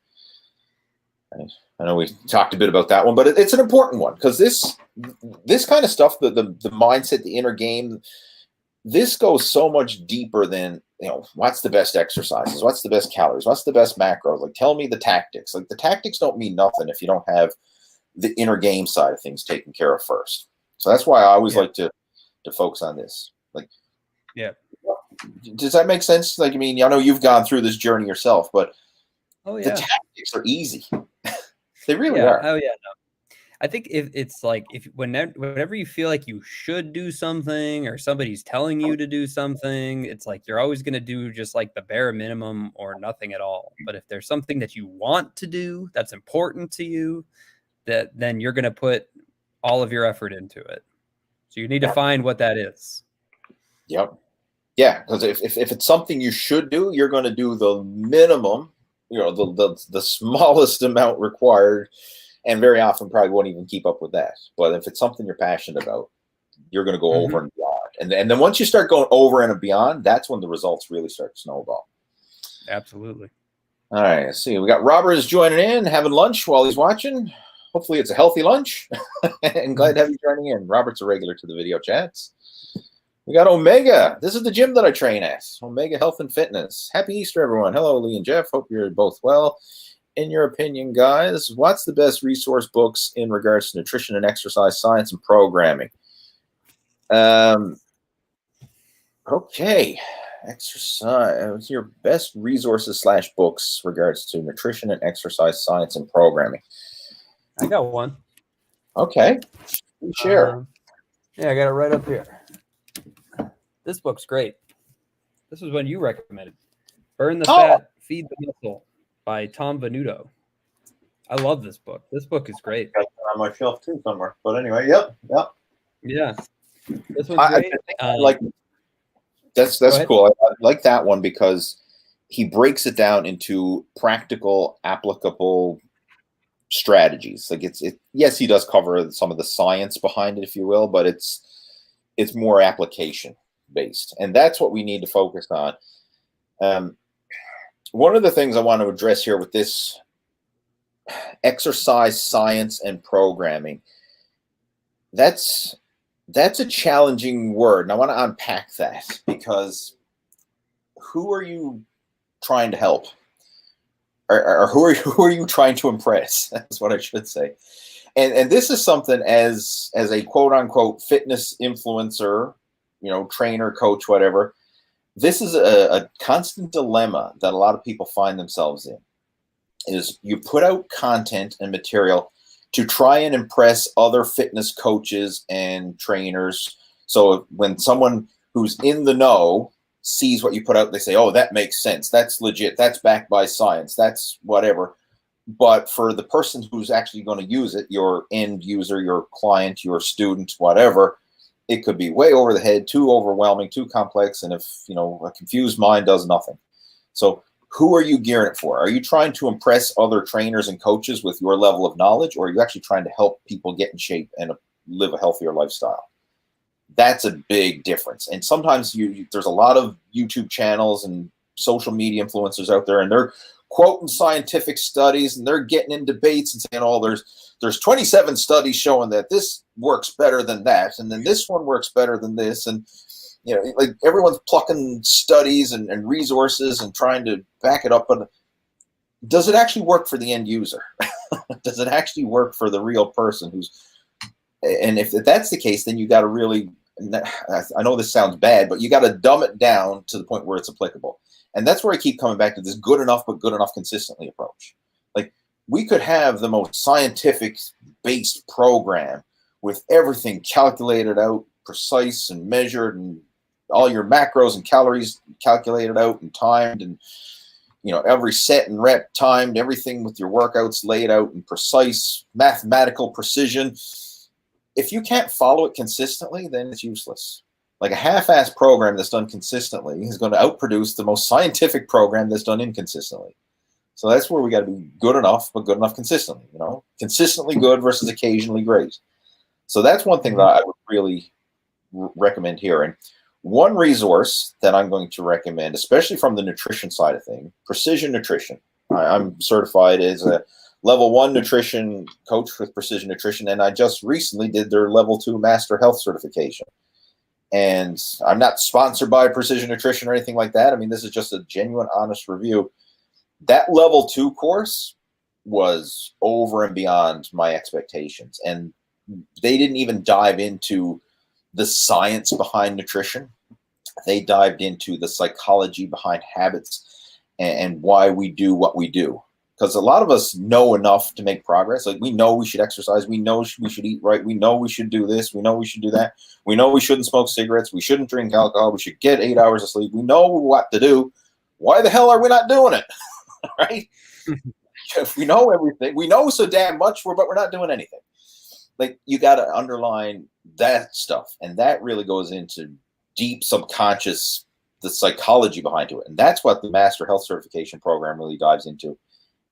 I know we talked a bit about that one, but it's an important one, because this kind of stuff, the mindset, the inner game, this goes so much deeper than, what's the best exercises, what's the best calories, what's the best macros. Like, tell me the tactics. Like, the tactics don't mean nothing if you don't have the inner game side of things taken care of first. So that's why I always like to focus on this. Like, yeah. Does that make sense? Like, I mean, I know you've gone through this journey yourself, but oh, yeah, the tactics are easy. They really yeah. are. Oh, yeah. No. I think it's like, whenever you feel like you should do something or somebody's telling you to do something, it's like you're always going to do just like the bare minimum or nothing at all. But if there's something that you want to do that's important to you, then you're going to put all of your effort into it. So you need to find what that is. Yep. Yeah, because if it's something you should do, you're going to do the minimum, the smallest amount required, and very often probably won't even keep up with that. But if it's something you're passionate about, you're going to go over and beyond. And then once you start going over and beyond, that's when the results really start to snowball. Absolutely. All right, let's see. We got Robert is joining in, having lunch while he's watching. Hopefully it's a healthy lunch. And glad to have you joining in. Robert's a regular to the video chats. We got Omega. This is the gym that I train at. Omega Health and Fitness. Happy Easter, everyone. Hello, Lee and Jeff. Hope you're both well. In your opinion, guys, what's the best resource books in regards to nutrition and exercise science and programming? Okay. Exercise. Your best resources / books regards to nutrition and exercise science and programming. I got one. Okay. Share. Yeah, I got it right up here. This book's great. This is one you recommended. Burn the Fat, Feed the Muscle by Tom Venuto. I love this book. This book is great. Got it on my shelf too somewhere. But anyway, yep. Yeah. This one's great. That's cool. I like that one because he breaks it down into practical, applicable strategies. Like yes, he does cover some of the science behind it, if you will, but it's more application based, and that's what we need to focus on. One of the things I want to address here with this exercise science and programming, that's a challenging word, and I want to unpack that, because who are you trying to help, or who are you trying to impress? That's what I should say. And this is something as a quote unquote fitness influencer, trainer, coach, whatever. This is a constant dilemma that a lot of people find themselves in. Is you put out content and material to try and impress other fitness coaches and trainers. So when someone who's in the know sees what you put out, they say, oh, that makes sense. That's legit. That's backed by science. That's whatever. But for the person who's actually going to use it, your end user, your client, your student, whatever, it could be way over the head, too overwhelming, too complex. And if, a confused mind does nothing. So who are you gearing it for? Are you trying to impress other trainers and coaches with your level of knowledge, or are you actually trying to help people get in shape and live a healthier lifestyle? That's a big difference. And sometimes there's a lot of YouTube channels and social media influencers out there, and they're quoting scientific studies, and they're getting in debates and saying, oh, there's 27 studies showing that this works better than that, and then this one works better than this. And like everyone's plucking studies and resources and trying to back it up, but does it actually work for the end user? Does it actually work for the real person and if that's the case, then you got to really, I know this sounds bad, but you got to dumb it down to the point where it's applicable. And that's where I keep coming back to this good enough, but good enough consistently approach. Like, we could have the most scientific based program with everything calculated out, precise and measured, and all your macros and calories calculated out and timed, and every set and rep timed, everything with your workouts laid out in precise mathematical precision. If you can't follow it consistently, then it's useless. Like a half-assed program that's done consistently is going to outproduce the most scientific program that's done inconsistently. So that's where we got to be good enough, but good enough consistently. Consistently good versus occasionally great. So that's one thing that I would really recommend here. And one resource that I'm going to recommend, especially from the nutrition side of things, Precision Nutrition. I'm certified as a level 1 nutrition coach with Precision Nutrition, and I just recently did their level 2 master health certification. And I'm not sponsored by Precision Nutrition or anything like that. I mean, this is just a genuine, honest review. That level 2 course was over and beyond my expectations. And they didn't even dive into the science behind nutrition. They dived into the psychology behind habits and why we do what we do. Because a lot of us know enough to make progress. Like, we know we should exercise. We know we should eat right. We know we should do this. We know we should do that. We know we shouldn't smoke cigarettes. We shouldn't drink alcohol. We should get 8 hours of sleep. We know what to do. Why the hell are we not doing it? Right? If we know everything, we know so damn much, but we're not doing anything. Like, you got to underline that stuff. And that really goes into deep subconscious the psychology behind it. And that's what the Master Health Certification program really dives into.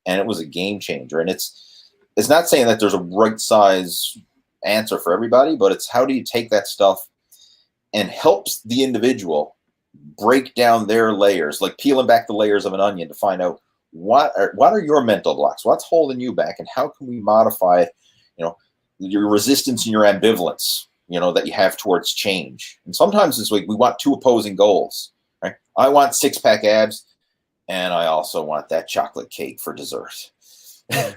And it was a game changer. And it's not saying that there's a right size answer for everybody, but it's how do you take that stuff and helps the individual break down their layers, like peeling back the layers of an onion to find out what are your mental blocks, what's holding you back, and how can we modify, your resistance and your ambivalence, that you have towards change. And sometimes it's like we want two opposing goals, right? I want 6-pack abs, and I also want that chocolate cake for dessert. Right?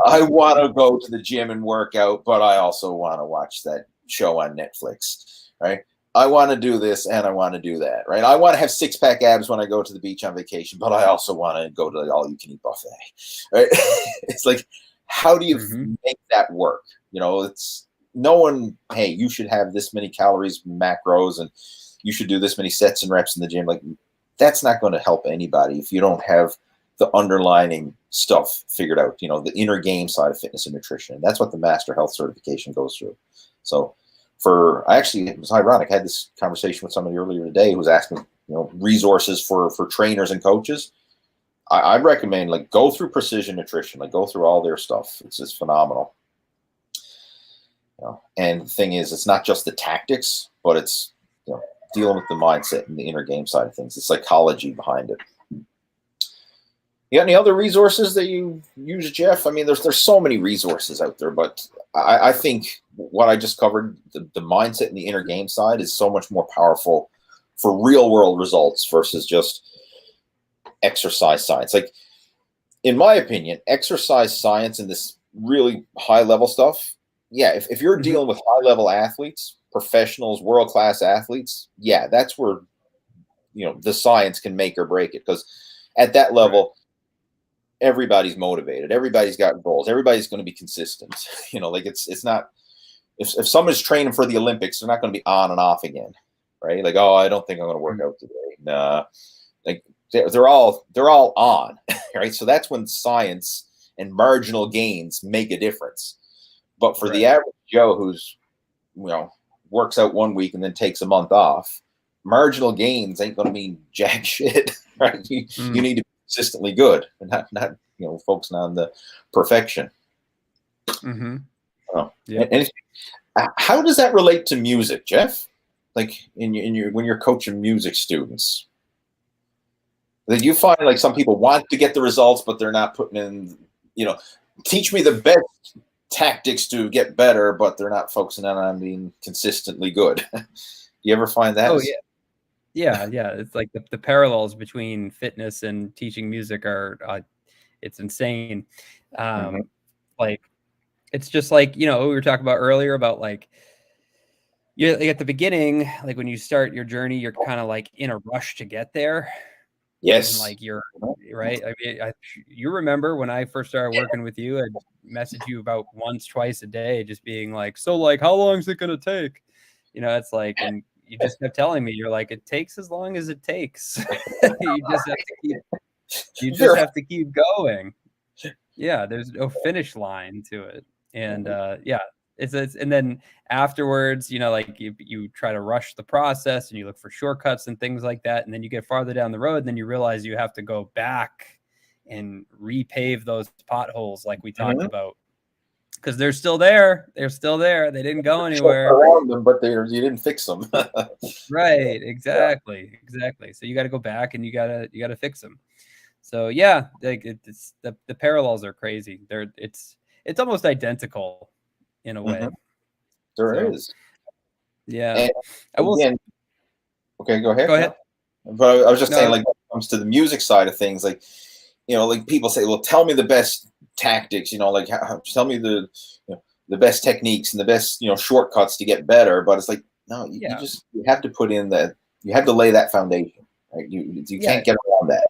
I want to go to the gym and work out, but I also want to watch that show on Netflix, right? I want to do this and I want to do that, right? I want to have 6-pack abs when I go to the beach on vacation, but I also want to go to the all-you-can-eat buffet, right? It's like, how do you make that work? It's no one, hey, you should have this many calories, macros, and you should do this many sets and reps in the gym. Like, that's not going to help anybody if you don't have the underlying stuff figured out, the inner game side of fitness and nutrition. And that's what the Master Health Certification goes through. So it was ironic. I had this conversation with somebody earlier today who was asking, resources for trainers and coaches. I'd recommend, like, go through Precision Nutrition, like, go through all their stuff. It's just phenomenal. And the thing is, it's not just the tactics, but it's, dealing with the mindset and the inner game side of things, the psychology behind it. You got any other resources that you use, Jeff? I mean, there's so many resources out there, but I think what I just covered, the mindset and the inner game side, is so much more powerful for real world results versus just exercise science. Like, in my opinion, exercise science and this really high level stuff, yeah, if you're dealing with high level athletes, professionals, world-class athletes, yeah, that's where, the science can make or break it. Because at that level, everybody's motivated. Everybody's got goals. Everybody's going to be consistent. Like, it's not, if someone's training for the Olympics, they're not going to be on and off again, right? Like, oh, I don't think I'm going to work out today. Nah, like, they're all on, right? So that's when science and marginal gains make a difference. But for the average Joe who's, works out 1 week and then takes a month off, marginal gains ain't going to mean jack shit, right? You need to be consistently good and not focusing on the perfection. Yeah. And how does that relate to music, Jeff? Like, in your when you're coaching music students, that you find, like, some people want to get the results, but they're not putting in, teach me the best tactics to get better, but they're not focusing on being consistently good. You ever find that? Oh, yeah. It's like the parallels between fitness and teaching music are, it's insane. Like, it's just like, we were talking about earlier about, like, like, at the beginning, like, when you start your journey, you're kind of like in a rush to get there. Yes. And, like, you're right. I mean, you remember when I first started working with you, I'd message you about once, twice a day, just being like, so, like, how long is it going to take? It's like, and you just kept telling me, you're like, it takes as long as it takes. You just have to keep going. Yeah. There's no finish line to it. And, it's and then afterwards, like, you try to rush the process and you look for shortcuts and things like that. And then you get farther down the road, and then you realize you have to go back and repave those potholes like we talked about, because they're still there. They're still there. They didn't go anywhere. Around them, but you didn't fix them. Right. Exactly. So you got to go back and you got to fix them. So yeah, like, it's the parallels are crazy. It's almost identical in a way. There is. Yeah. And I will. Okay, go ahead. Go ahead. But I was just saying, like, when it comes to the music side of things, like, like, people say, well, tell me the best tactics, like, tell me the best techniques and the best, shortcuts to get better. But it's like, no, you have to put in that, you have to lay that foundation, right? You can't get around that.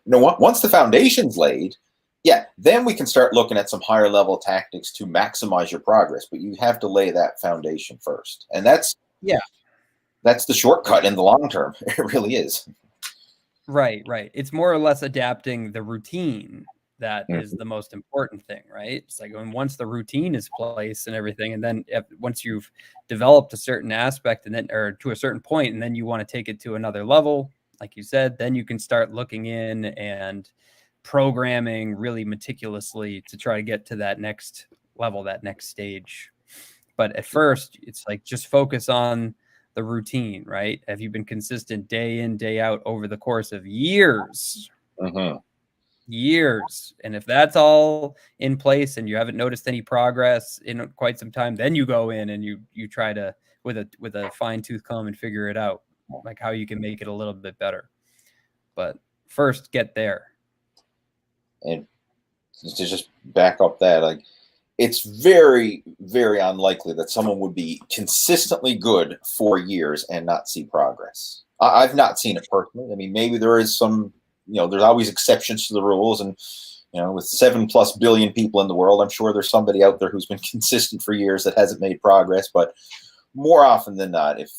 Once the foundation's laid, then we can start looking at some higher level tactics to maximize your progress. But you have to lay that foundation first. And that's the shortcut in the long term. It really is. Right. It's more or less adapting the routine that is the most important thing, right? It's like once the routine is placed and everything, and then once you've developed a certain aspect and then, or to a certain point, and then you want to take it to another level, like you said, then you can start looking in and programming really meticulously to try to get to that next level, that next stage. But at first, it's like just focus on the routine, right? Have you been consistent day in, day out over the course of years? Years. And if that's all in place and you haven't noticed any progress in quite some time, then you go in and you try to with a fine-tooth comb and figure it out, like how you can make it a little bit better. But first, get there. And to just back up that, like, it's very, very unlikely that someone would be consistently good for years and not see progress. I've not seen it personally. I mean, maybe there is some, there's always exceptions to the rules. And, with 7+ billion people in the world, I'm sure there's somebody out there who's been consistent for years that hasn't made progress. But more often than not, if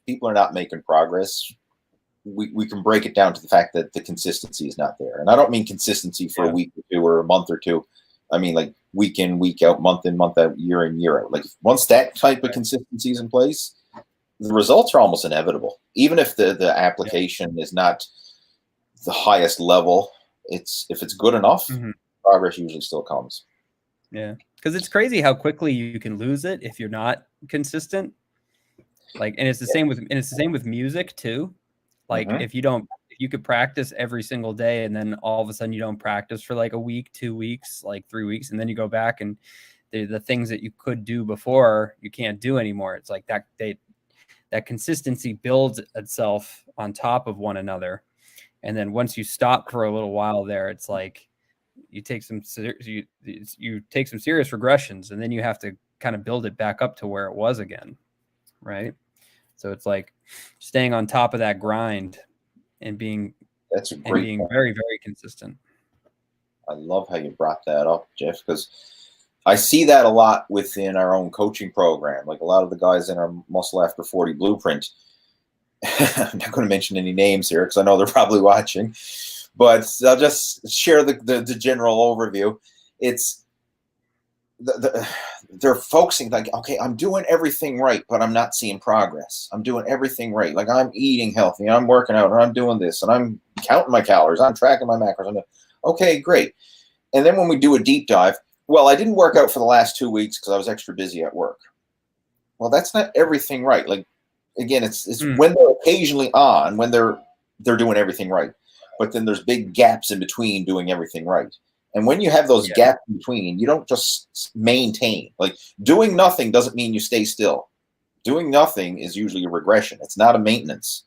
people are not making progress, we can break it down to the fact that the consistency is not there. And I don't mean consistency for a week or two or a month or two. I mean, like, week in, week out, month in, month out, year in, year out. Like, once that type of consistency is in place, the results are almost inevitable. Even if the application is not the highest level, if it's good enough, progress usually still comes. Yeah, because it's crazy how quickly you can lose it if you're not consistent. Like, and it's the same with music too. Like, if you could practice every single day and then all of a sudden you don't practice for like a week, 2 weeks, like 3 weeks, and then you go back and the things that you could do before you can't do anymore. It's like that consistency builds itself on top of one another. And then once you stop for a little while there, it's like you take some serious regressions, and then you have to kind of build it back up to where it was again. Right. So it's like staying on top of that grind and being very, very consistent. I love how you brought that up, Jeff, because I see that a lot within our own coaching program. Like, a lot of the guys in our Muscle After 40 blueprint, I'm not going to mention any names here because I know they're probably watching, but I'll just share the general overview. It's they're focusing like, okay, I'm doing everything right, but I'm not seeing progress. I'm doing everything right. Like, I'm eating healthy, I'm working out, or I'm doing this, and I'm counting my calories, I'm tracking my macros. Okay, great. And then when we do a deep dive, well, I didn't work out for the last 2 weeks because I was extra busy at work. Well, that's not everything right. Like, again, it's when they're occasionally on, when they're doing everything right, but then there's big gaps in between doing everything right. And when you have those gaps in between, you don't just maintain. Like, doing nothing doesn't mean you stay still. Doing nothing is usually a regression. It's not a maintenance.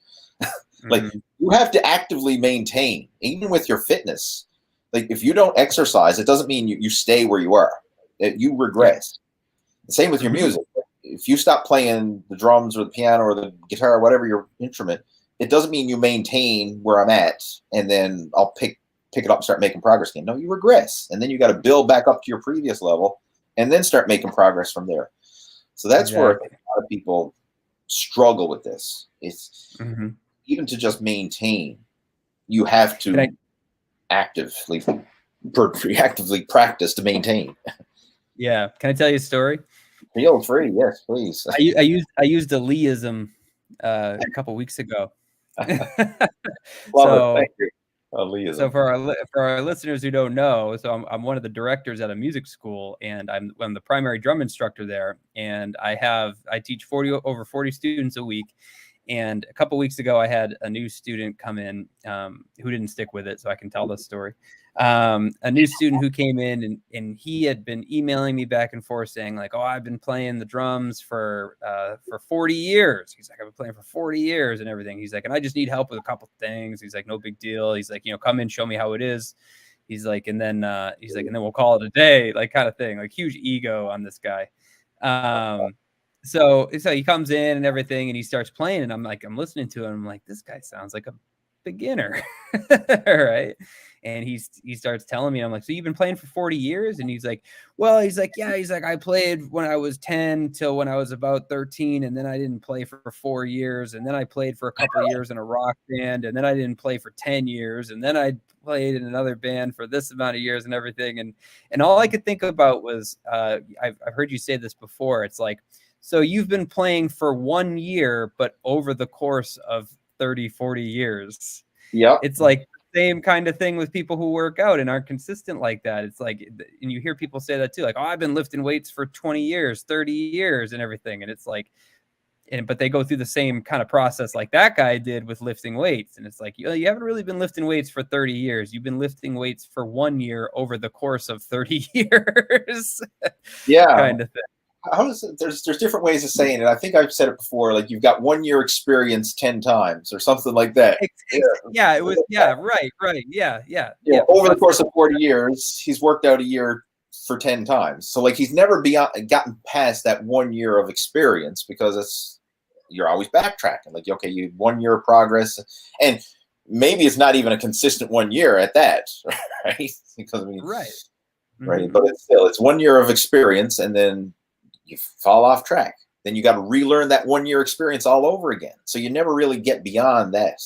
Like, you have to actively maintain, even with your fitness. Like, if you don't exercise, it doesn't mean you stay where you are. You regress. The same with your music. If you stop playing the drums or the piano or the guitar or whatever your instrument, it doesn't mean you maintain where I'm at and then I'll pick it up and start making progress again. No, you regress. And then you got to build back up to your previous level and then start making progress from there. So that's where a lot of people struggle with this. It's even to just maintain, you have to actively practice to maintain. Yeah. Can I tell you a story? Feel free. Yes, please. I used a Leeism a couple weeks ago. Love it. Thank you. So for our listeners who don't know, so I'm one of the directors at a music school, and I'm the primary drum instructor there, and I teach over 40 students a week. And a couple weeks ago, I had a new student come in who didn't stick with it, so I can tell this story. A new student who came in, and he had been emailing me back and forth saying like, "Oh, I've been playing the drums for 40 years." He's like, "I've been playing for 40 years and everything." He's like, "And I just need help with a couple things." He's like, "No big deal." He's like, "Come in, show me how it is." He's like, and then we'll call it a day, like, kind of thing, like, huge ego on this guy. So he comes in and everything, and he starts playing, and I'm listening to him. I'm like, this guy sounds like a beginner. Right. And he starts telling me, I'm like, so you've been playing for 40 years? And he's like, well, he's like, yeah, he's like, I played when I was 10 till when I was about 13. And then I didn't play for 4 years. And then I played for a couple of years in a rock band. And then I didn't play for 10 years. And then I played in another band for this amount of years and everything. And all I could think about was, I've heard you say this before. It's like, so you've been playing for 1 year, but over the course of 30, 40 years. Yep. It's like the same kind of thing with people who work out and aren't consistent like that. It's like, and you hear people say that too, like, oh, I've been lifting weights for 20 years, 30 years and everything. And it's like, but they go through the same kind of process like that guy did with lifting weights. And it's like, you haven't really been lifting weights for 30 years. You've been lifting weights for 1 year over the course of 30 years. Yeah. Kind of thing. How does it, there's different ways of saying it. I think I've said it before, like you've got 1 year experience 10 times or something like that. Yeah, it was, yeah, right. Yeah. Over the course of 40 years, he's worked out a year for 10 times. So like he's never gotten past that 1 year of experience because you're always backtracking. Like, okay, you 1 year of progress, and maybe it's not even a consistent 1 year at that, right? Because I mean, right. Mm-hmm. But it's 1 year of experience, and then you fall off track. Then you got to relearn that 1 year experience all over again. So you never really get beyond that.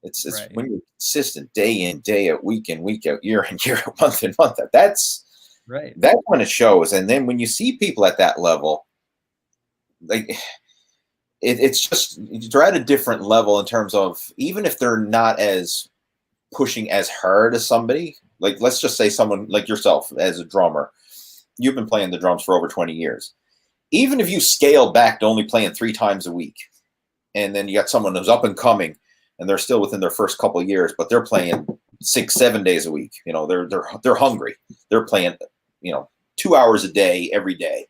It's right. When you're consistent day in, day out, week in, week out, year in, year out, month in, month out. That's right. That's when it shows. And then when you see people at that level, like it's just they're at a different level in terms of, even if they're not as pushing as hard as somebody, like let's just say someone like yourself as a drummer. You've been playing the drums for over 20 years. Even if you scale back to only playing 3 times a week, and then you got someone who's up and coming, and they're still within their first couple of years, but they're playing 6-7 days a week. You know, they're hungry. They're playing, 2 hours a day every day.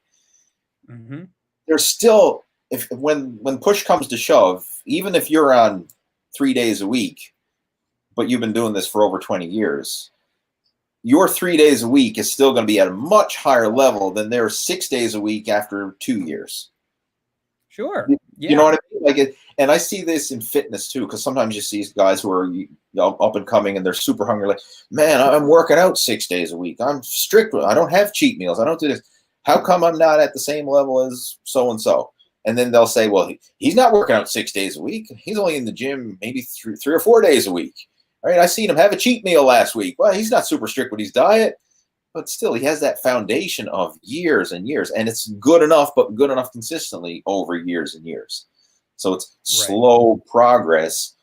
Mm-hmm. There's still, when push comes to shove, even if you're on 3 days a week, but you've been doing this for over 20 years. Your 3 days a week is still going to be at a much higher level than their 6 days a week after 2 years. Sure. Yeah. You know what I mean? Like it, and I see this in fitness too, because sometimes you see guys who are up and coming and they're super hungry. Like, man, I'm working out 6 days a week. I'm strict. I don't have cheat meals. I don't do this. How come I'm not at the same level as so and so? And then they'll say, well, he's not working out 6 days a week. He's only in the gym maybe 3 or 4 days a week. All right, I seen him have a cheat meal last week. Well, he's not super strict with his diet, but still he has that foundation of years and years, and it's good enough, but good enough consistently over years and years. So it's slow progress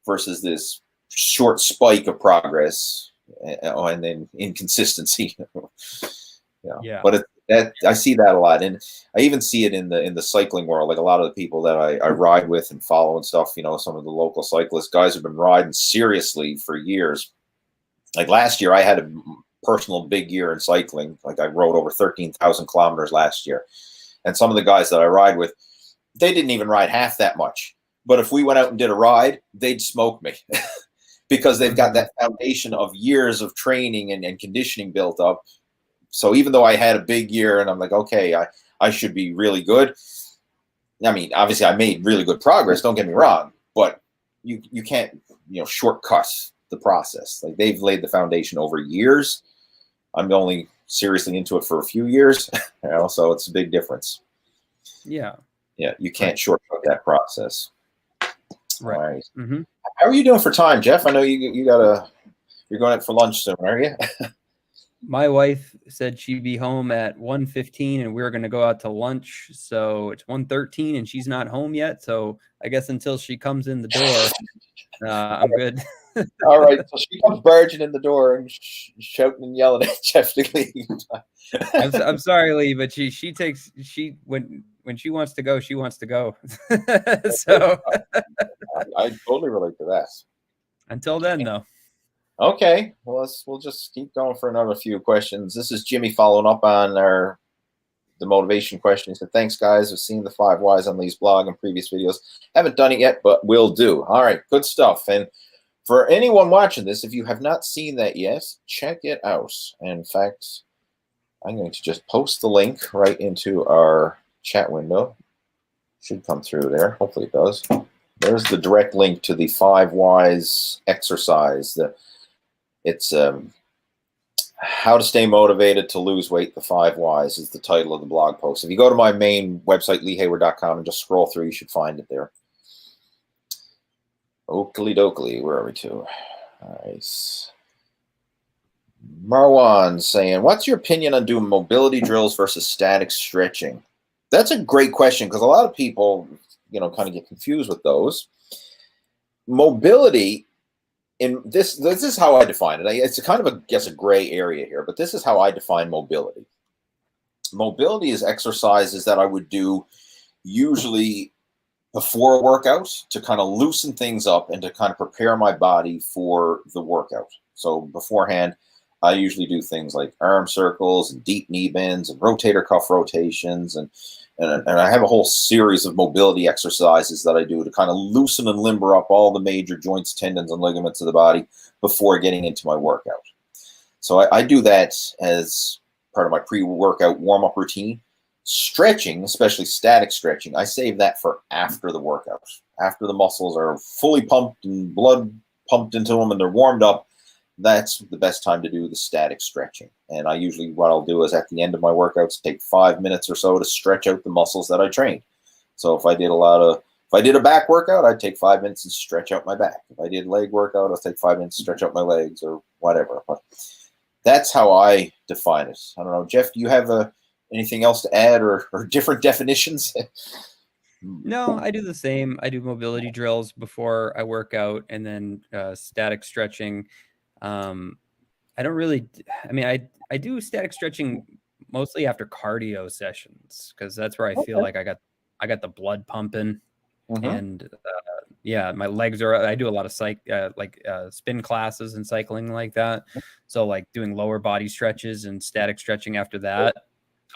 versus this short spike of progress, and then inconsistency. Yeah. But I see that a lot, and I even see it in the cycling world. Like a lot of the people that I ride with and follow and stuff, some of the local cyclists, guys have been riding seriously for years. Like last year, I had a personal big year in cycling. Like I rode over 13,000 kilometers last year, and some of the guys that I ride with, they didn't even ride half that much. But if we went out and did a ride, they'd smoke me because they've got that foundation of years of training and conditioning built up. So even though I had a big year and I'm like, okay, I should be really good. I mean, obviously I made really good progress, don't get me wrong, but you can't, shortcut the process. Like they've laid the foundation over years. I'm only seriously into it for a few years, so it's a big difference. Yeah. Yeah, you can't shortcut that process. Right. All right. Mm-hmm. How are you doing for time, Jeff? I know you're going out for lunch soon, are you? My wife said she'd be home at 1:15 and we were going to go out to lunch. So it's 1:13 and she's not home yet. So I guess until she comes in the door, I'm good. All right. So she comes barging in the door and shouting and yelling at Jeff to leave. I'm sorry, Lee, but when she wants to go, she wants to go. So I totally relate to that. Until then, though. Okay, well, we'll just keep going for another few questions. This is Jimmy following up on the motivation question. He said, thanks, guys. I've seen the 5 whys on Lee's blog and previous videos. Haven't done it yet, but will do. All right, good stuff. And for anyone watching this, if you have not seen that yet, check it out. And in fact, I'm going to just post the link right into our chat window. Should come through there. Hopefully it does. There's the direct link to the 5 Whys exercise. It's how to stay motivated to lose weight. The 5 Whys is the title of the blog post. If you go to my main website, leehayward.com, and just scroll through, you should find it there. Oakley dokley, where are we to? All right. Marwan saying, what's your opinion on doing mobility drills versus static stretching? That's a great question, because a lot of people, kind of get confused with those. Mobility, this is how I define it. It's a kind of a gray area here, but this is how I define mobility. Mobility is exercises that I would do usually before a workout to kind of loosen things up and to kind of prepare my body for the workout. So beforehand, I usually do things like arm circles and deep knee bends and rotator cuff rotations. And I have a whole series of mobility exercises that I do to kind of loosen and limber up all the major joints, tendons, and ligaments of the body before getting into my workout. So I do that as part of my pre-workout warm-up routine. Stretching, especially static stretching, I save that for after the workout. After the muscles are fully pumped and blood pumped into them and they're warmed up, that's the best time to do the static stretching. And I usually, what I'll do is at the end of my workouts, take 5 minutes or so to stretch out the muscles that I trained. So if I did a back workout, I'd take 5 minutes and stretch out my back. If I did leg workout, I'll take 5 minutes to stretch out my legs or whatever. But that's how I define it. I don't know, Jeff, do you have anything else to add or different definitions? No, I do the same. I do mobility drills before I work out, and then static stretching. I don't really, I do static stretching mostly after cardio sessions, because that's where I feel like I got the blood pumping. And yeah, my legs I do a lot of spin classes and cycling like that. So like doing lower body stretches and static stretching after that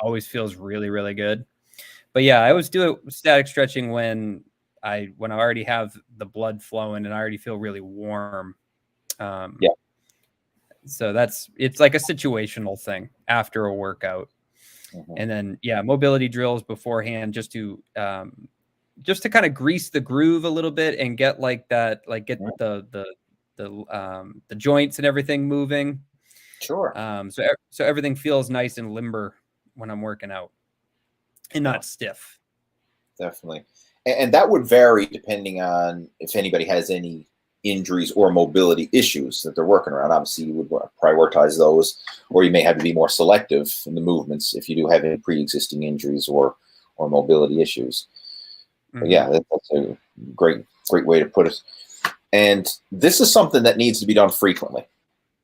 always feels really, really good. But yeah, I always do it static stretching when I already have the blood flowing and I already feel really warm. So it's like a situational thing after a workout. And then, yeah, mobility drills beforehand, just to kind of grease the groove a little bit and get get the joints and everything moving. Sure. So everything feels nice and limber when I'm working out and not stiff. Definitely. And that would vary depending on if anybody has any injuries or mobility issues that they're working around. Obviously, you would prioritize those, or you may have to be more selective in the movements if you do have any pre-existing injuries or mobility issues. But yeah, that's a great way to put it. And this is something that needs to be done frequently.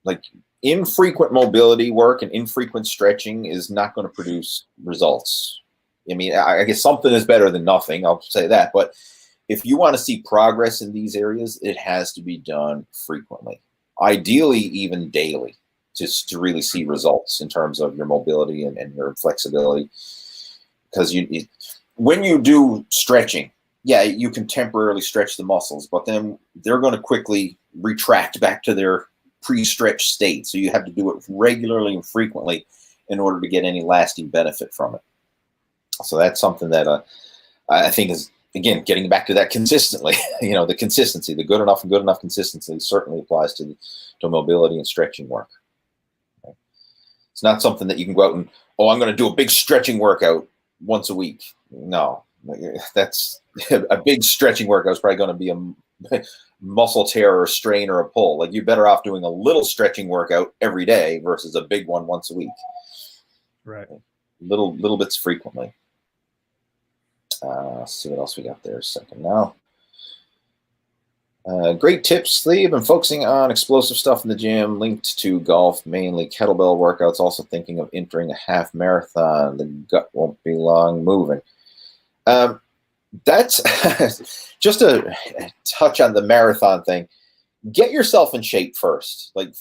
Like infrequent mobility work and infrequent stretching is not going to produce results. I mean, I guess something is better than nothing. I'll say that. But if you want to see progress in these areas, it has to be done frequently, ideally even daily, just to really see results in terms of your mobility and your flexibility. Because when you do stretching, yeah, you can temporarily stretch the muscles, but then they're going to quickly retract back to their pre-stretch state. So you have to do it regularly and frequently in order to get any lasting benefit from it. So that's something that I think is, again, getting back to that consistently, the consistency, the good enough consistency certainly applies to mobility and stretching work. Okay. It's not something that you can go out and, I'm going to do a big stretching workout once a week. No, that's a big stretching workout is probably going to be a muscle tear or a strain or a pull. Like you're better off doing a little stretching workout every day versus a big one once a week. Right. Little bits frequently. Let's see what else we got there a second now. Great tips, Lee. I've been focusing on explosive stuff in the gym, linked to golf, mainly kettlebell workouts, also thinking of entering a half marathon. The gut won't be long moving. That's just a touch on the marathon thing. Get yourself in shape first. Like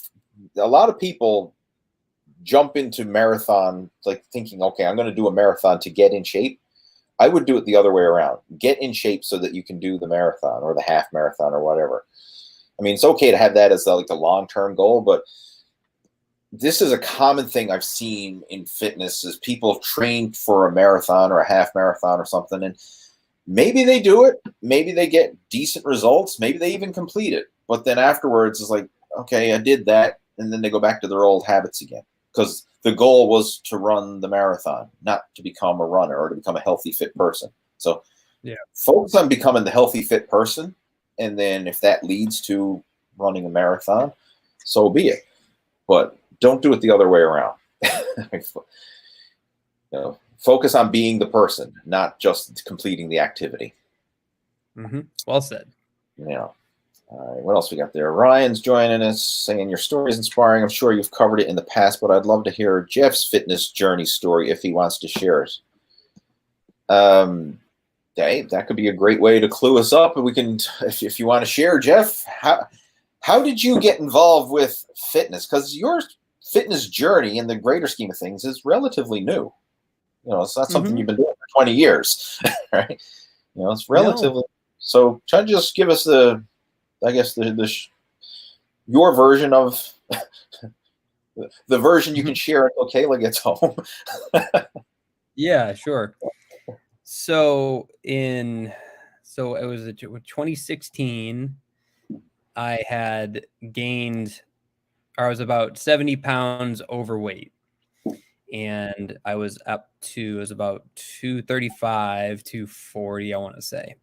a lot of people jump into marathon, like thinking, okay, I'm going to do a marathon to get in shape. I would do it the other way around. Get in shape so that you can do the marathon or the half marathon or whatever. I mean, it's okay to have that as the long-term goal, but this is a common thing I've seen in fitness is people train for a marathon or a half marathon or something, and maybe they do it, maybe they get decent results, maybe they even complete it. But then afterwards, it's like, okay, I did that, and then they go back to their old habits again. Because the goal was to run the marathon, not to become a runner or to become a healthy, fit person. So Yeah. focus on becoming the healthy, fit person. And then if that leads to running a marathon, so be it. But don't do it the other way around. Focus on being the person, not just completing the activity. Well said. Yeah. All right, what else we got there? Ryan's joining us, saying your story is inspiring. I'm sure you've covered it in the past, but I'd love to hear Jeff's fitness journey story if he wants to share it. Dave, that could be a great way to clue us up. We can, if you want to share, Jeff, how did you get involved with fitness? Because your fitness journey in the greater scheme of things is relatively new. It's not something you've been doing for 20 years, right? It's relatively. No. So try to just give us your version of the version you can share until Kayla gets home. Yeah, sure. So it was 2016. I had gained, or I was about 70 pounds overweight, and I was up to, it was about 235, 240, I want to say.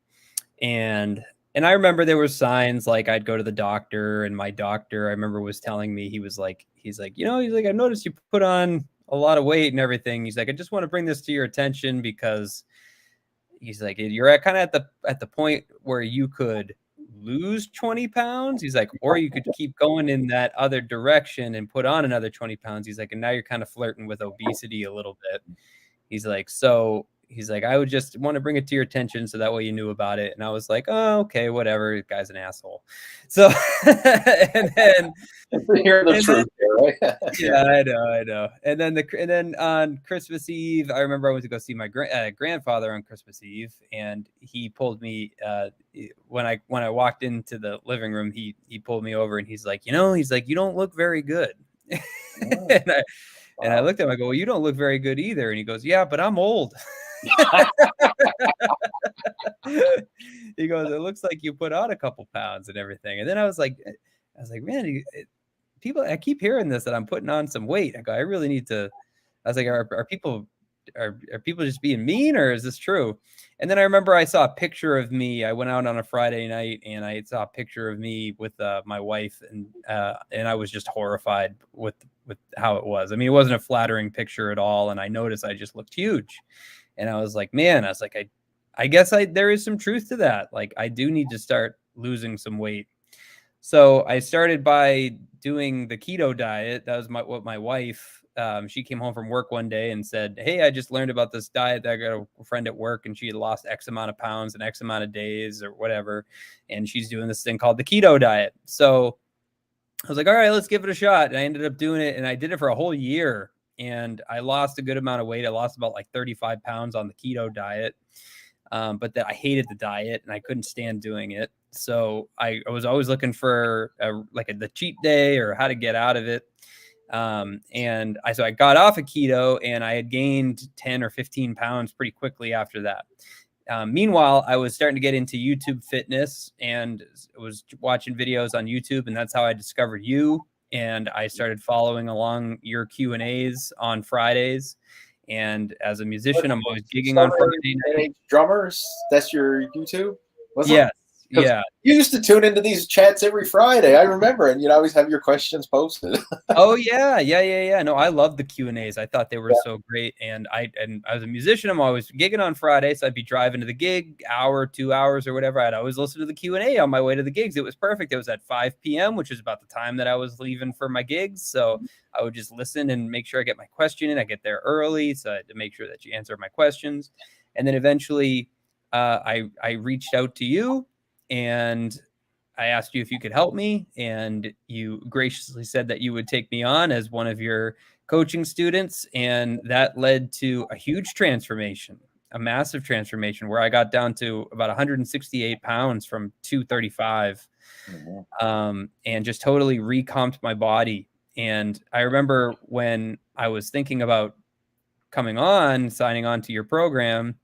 And I remember there were signs, like I'd go to the doctor, and my doctor, I remember, was telling me, he's like, I noticed you put on a lot of weight and everything. He's like, I just want to bring this to your attention because he's like, you're at the point where you could lose 20 pounds. He's like, or you could keep going in that other direction and put on another 20 pounds. He's like, and now you're kind of flirting with obesity a little bit. He's like, I would just want to bring it to your attention so that way you knew about it. And I was like, oh, okay, whatever. The guy's an asshole. So, and then hear the truth there, right? Yeah, I know. And then on Christmas Eve, I remember I went to go see my grandfather on Christmas Eve, and he pulled me when I walked into the living room. He pulled me over, and he's like, you don't look very good. And I looked at him. I go, well, you don't look very good either. And he goes, yeah, but I'm old. He goes, it looks like you put on a couple pounds and everything. And then I was like, man, people, I keep hearing this, that I'm putting on some weight. I go, I really need to. I was like, are people just being mean, or is this true? And then I remember I saw a picture of me. I went out on a Friday night, and I saw a picture of me with my wife, and I was just horrified with how it was. I mean, it wasn't a flattering picture at all, and I noticed I just looked huge. And I was like, man, I guess there is some truth to that. Like, I do need to start losing some weight. So I started by doing the keto diet. That was what my wife, she came home from work one day and said, hey, I just learned about this diet. I got a friend at work, and she had lost X amount of pounds in X amount of days or whatever. And she's doing this thing called the keto diet. So I was like, all right, let's give it a shot. And I ended up doing it, and I did it for a whole year. And I lost a good amount of weight. I lost about like 35 pounds on the keto diet. But that I hated the diet, and I couldn't stand doing it. So I was always looking for the cheat day or how to get out of it. So I got off of keto, and I had gained 10 or 15 pounds pretty quickly after that. Meanwhile, I was starting to get into YouTube fitness, and was watching videos on YouTube, and that's how I discovered you. And I started following along your Q&As on Fridays. And as a musician, I'm always gigging on Friday night. Drummers, that's your YouTube? Yes. Yeah. You used to tune into these chats every Friday, I remember, and you'd always have your questions posted. Oh yeah. No, I love the Q&As. I thought they were so great. And as a musician, I'm always gigging on Friday, so I'd be driving to the gig, hour, 2 hours or whatever. I'd always listen to the Q&A on my way to the gigs. It was perfect. It was at 5 p.m., which is about the time that I was leaving for my gigs. So I would just listen and make sure I get my question in. I get there early, so I had to make sure that you answer my questions. And then eventually I reached out to you, and I asked you if you could help me, and you graciously said that you would take me on as one of your coaching students. And that led to a huge transformation, a massive transformation, where I got down to about 168 pounds from 235, and just totally recomped my body. And I remember when I was thinking about signing on to your program,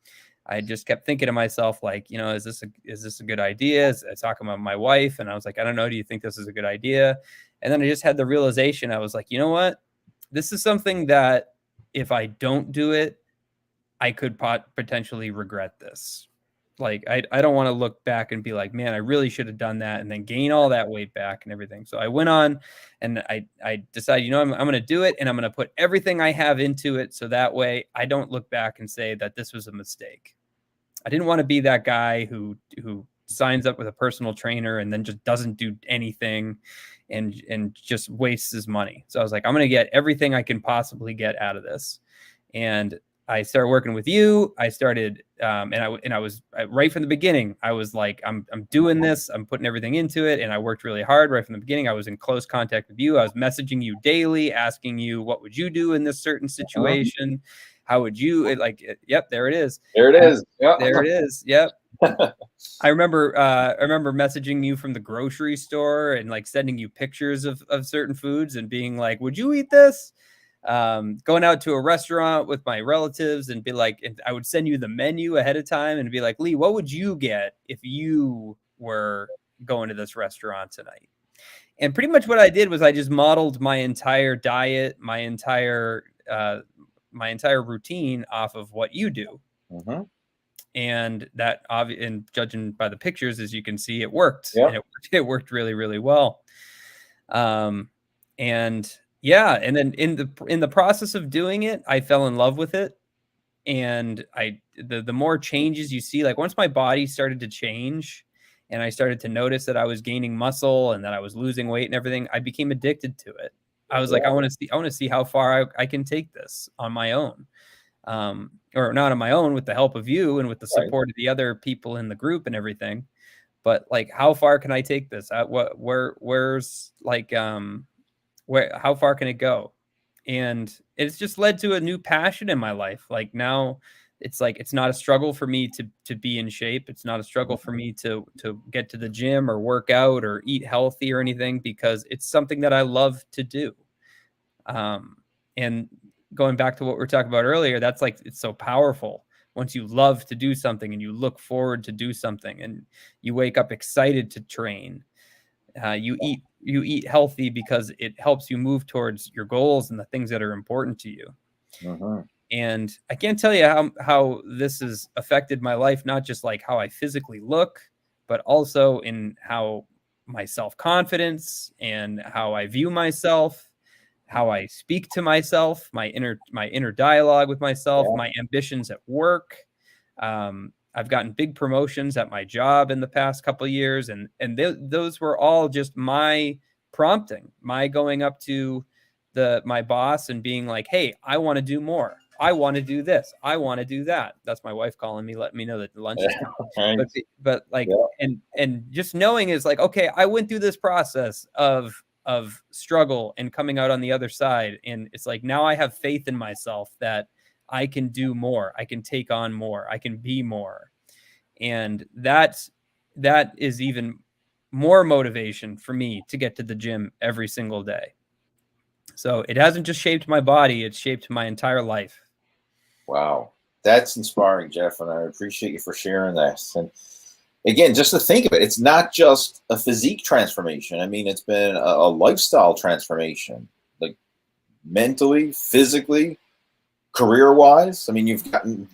I just kept thinking to myself, like, you know, is this a good idea? I was talking about my wife, and I was like, I don't know. Do you think this is a good idea? And then I just had the realization. I was like, you know what? This is something that if I don't do it, I could potentially regret this. Like, I don't want to look back and be like, man, I really should have done that and then gain all that weight back and everything. So I went on and I decided, you know, I'm going to do it, and I'm going to put everything I have into it. So that way I don't look back and say that this was a mistake. I didn't want to be that guy who signs up with a personal trainer and then just doesn't do anything and just wastes his money. So I was like, I'm going to get everything I can possibly get out of this. And I started working with you. I started, and I was right from the beginning. I was like, I'm doing this. I'm putting everything into it, and I worked really hard right from the beginning. I was in close contact with you. I was messaging you daily, asking you, what would you do in this certain situation? How would you like? Yep, there it is. There it is. Yep. There it is. Yep. I remember messaging you from the grocery store and like sending you pictures of certain foods and being like, would you eat this? Going out to a restaurant with my relatives and be like, and I would send you the menu ahead of time and be like, Lee, what would you get if you were going to this restaurant tonight? And pretty much what I did was I just modeled my entire diet, my entire routine off of what you do. Mm-hmm. And that, and judging by the pictures, as you can see, it worked. Yep. And it worked really, really well. And yeah, and then in the process of doing it, I fell in love with it. And the more changes you see, like once my body started to change and I started to notice that I was gaining muscle and that I was losing weight and everything, I became addicted to it. I was like, I want to see how far I can take this on my own. Or not on my own, with the help of you and with the support of the other people in the group and everything. But like, how far can I take this? Where's like, how far can it go? And it's just led to a new passion in my life. Like now it's like, it's not a struggle for me to be in shape. It's not a struggle for me to get to the gym or work out or eat healthy or anything, because it's something that I love to do. And going back to what we were talking about earlier, that's like, it's so powerful once you love to do something and you look forward to do something and you wake up excited to train. You eat healthy because it helps you move towards your goals and the things that are important to you. Mm-hmm. And I can't tell you how this has affected my life, not just like how I physically look, but also in how my self-confidence and how I view myself, how I speak to myself, my inner dialogue with myself, my ambitions at work. I've gotten big promotions at my job in the past couple of years, and those were all just my prompting, my going up to my boss and being like, hey, I want to do more. I want to do this. I want to do that. That's my wife calling me, letting me know that the lunch is coming. But like, and just knowing is like, okay, I went through this process of struggle and coming out on the other side. And it's like, now I have faith in myself that I can do more. I can take on more. I can be more. And that is even more motivation for me to get to the gym every single day. So it hasn't just shaped my body, it's shaped my entire life. Wow. That's inspiring, Jeff. And I appreciate you for sharing that. And again, just to think of it, it's not just a physique transformation. I mean, it's been a lifestyle transformation, like mentally, physically, career-wise. I mean, you've gotten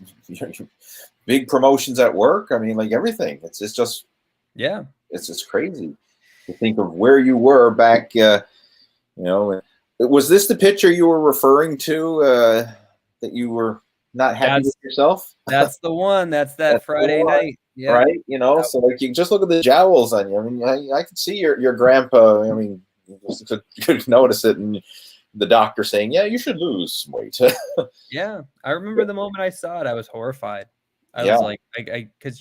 big promotions at work. I mean, like everything. It's just, yeah, it's just crazy to think of where you were back. Was this the picture you were referring to that you were not happy with yourself? That's the one. That's Friday night. Yeah. Right. So like you just look at the jowls on you. I mean, I could see your grandpa. I mean, you could notice it, and the doctor saying, yeah, you should lose some weight. Yeah. I remember the moment I saw it, I was horrified. I was like, because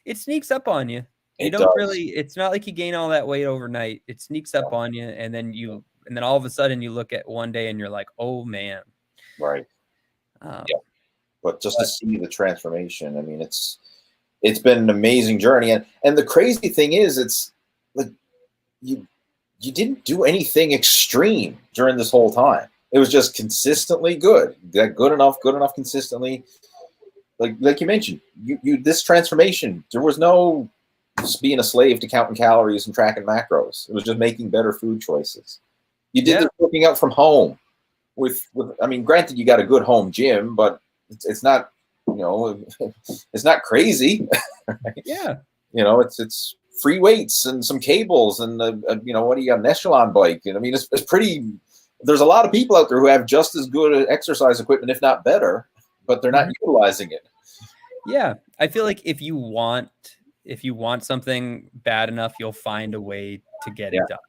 it sneaks up on you. You don't really, it's not like you gain all that weight overnight. It sneaks up on you. And then all of a sudden you look at one day and you're like, oh man. Right. But just to see the transformation, I mean, it's been an amazing journey. And the crazy thing is, it's like you didn't do anything extreme during this whole time. It was just consistently good. That good enough consistently. like you mentioned, you this transformation, there was no just being a slave to counting calories and tracking macros. It was just making better food choices. You did this working out from home with I mean, granted, you got a good home gym, but it's not, you know, it's not crazy. Right? Yeah. You know, it's free weights and some cables and you know, what do you got, an echelon bike? And I mean, it's pretty. There's a lot of people out there who have just as good exercise equipment, if not better, but they're not utilizing it. Yeah, I feel like if you want something bad enough, you'll find a way to get it done.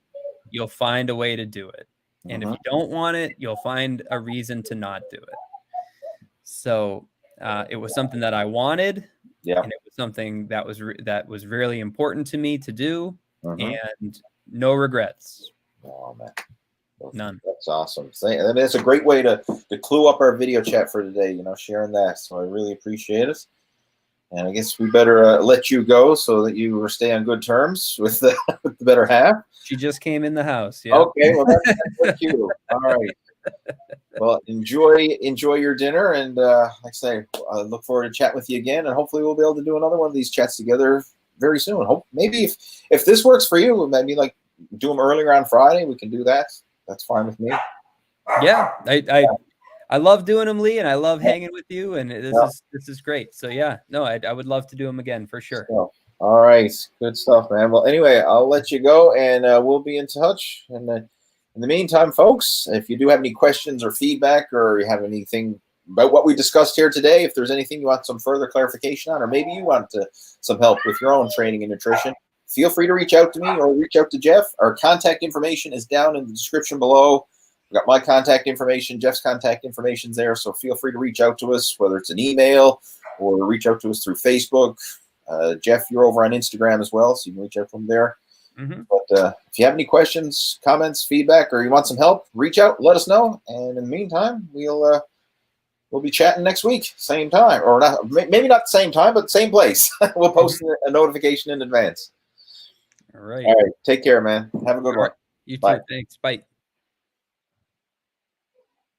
You'll find a way to do it. And if you don't want it, you'll find a reason to not do it. So it was something that I wanted, and it was something that was really important to me to do, and no regrets. Oh man, none. That's awesome. I mean, that's a great way to clue up our video chat for today. You know, sharing that. So I really appreciate it. And I guess we better let you go so that you stay on good terms with the better half. She just came in the house. Yeah. Okay. Well, that's cute. All right. Well, enjoy your dinner, and like I say, I look forward to chatting with you again, and hopefully we'll be able to do another one of these chats together very soon. Maybe if this works for you, maybe like do them earlier on Friday. We can do that. That's fine with me. Yeah, I love doing them, Lee, and I love hanging with you, and this is great. So yeah, no, I would love to do them again for sure. So, all right, good stuff, man. Well, anyway, I'll let you go, and we'll be in touch. And in the meantime, folks, if you do have any questions or feedback, or you have anything about what we discussed here today, if there's anything you want some further clarification on, or maybe you want some help with your own training and nutrition, feel free to reach out to me or reach out to Jeff. Our contact information is down in the description below. We've got my contact information, Jeff's contact information is there, so feel free to reach out to us, whether it's an email or reach out to us through Facebook. Jeff, you're over on Instagram as well, so you can reach out from there. But if you have any questions, comments, feedback, or you want some help, reach out, let us know. And in the meantime, we'll be chatting next week, same time, or not, maybe not the same time, but same place. We'll post a notification in advance. All right. All right. Take care, man. Have a good one. You too. Bye. Thanks. Bye.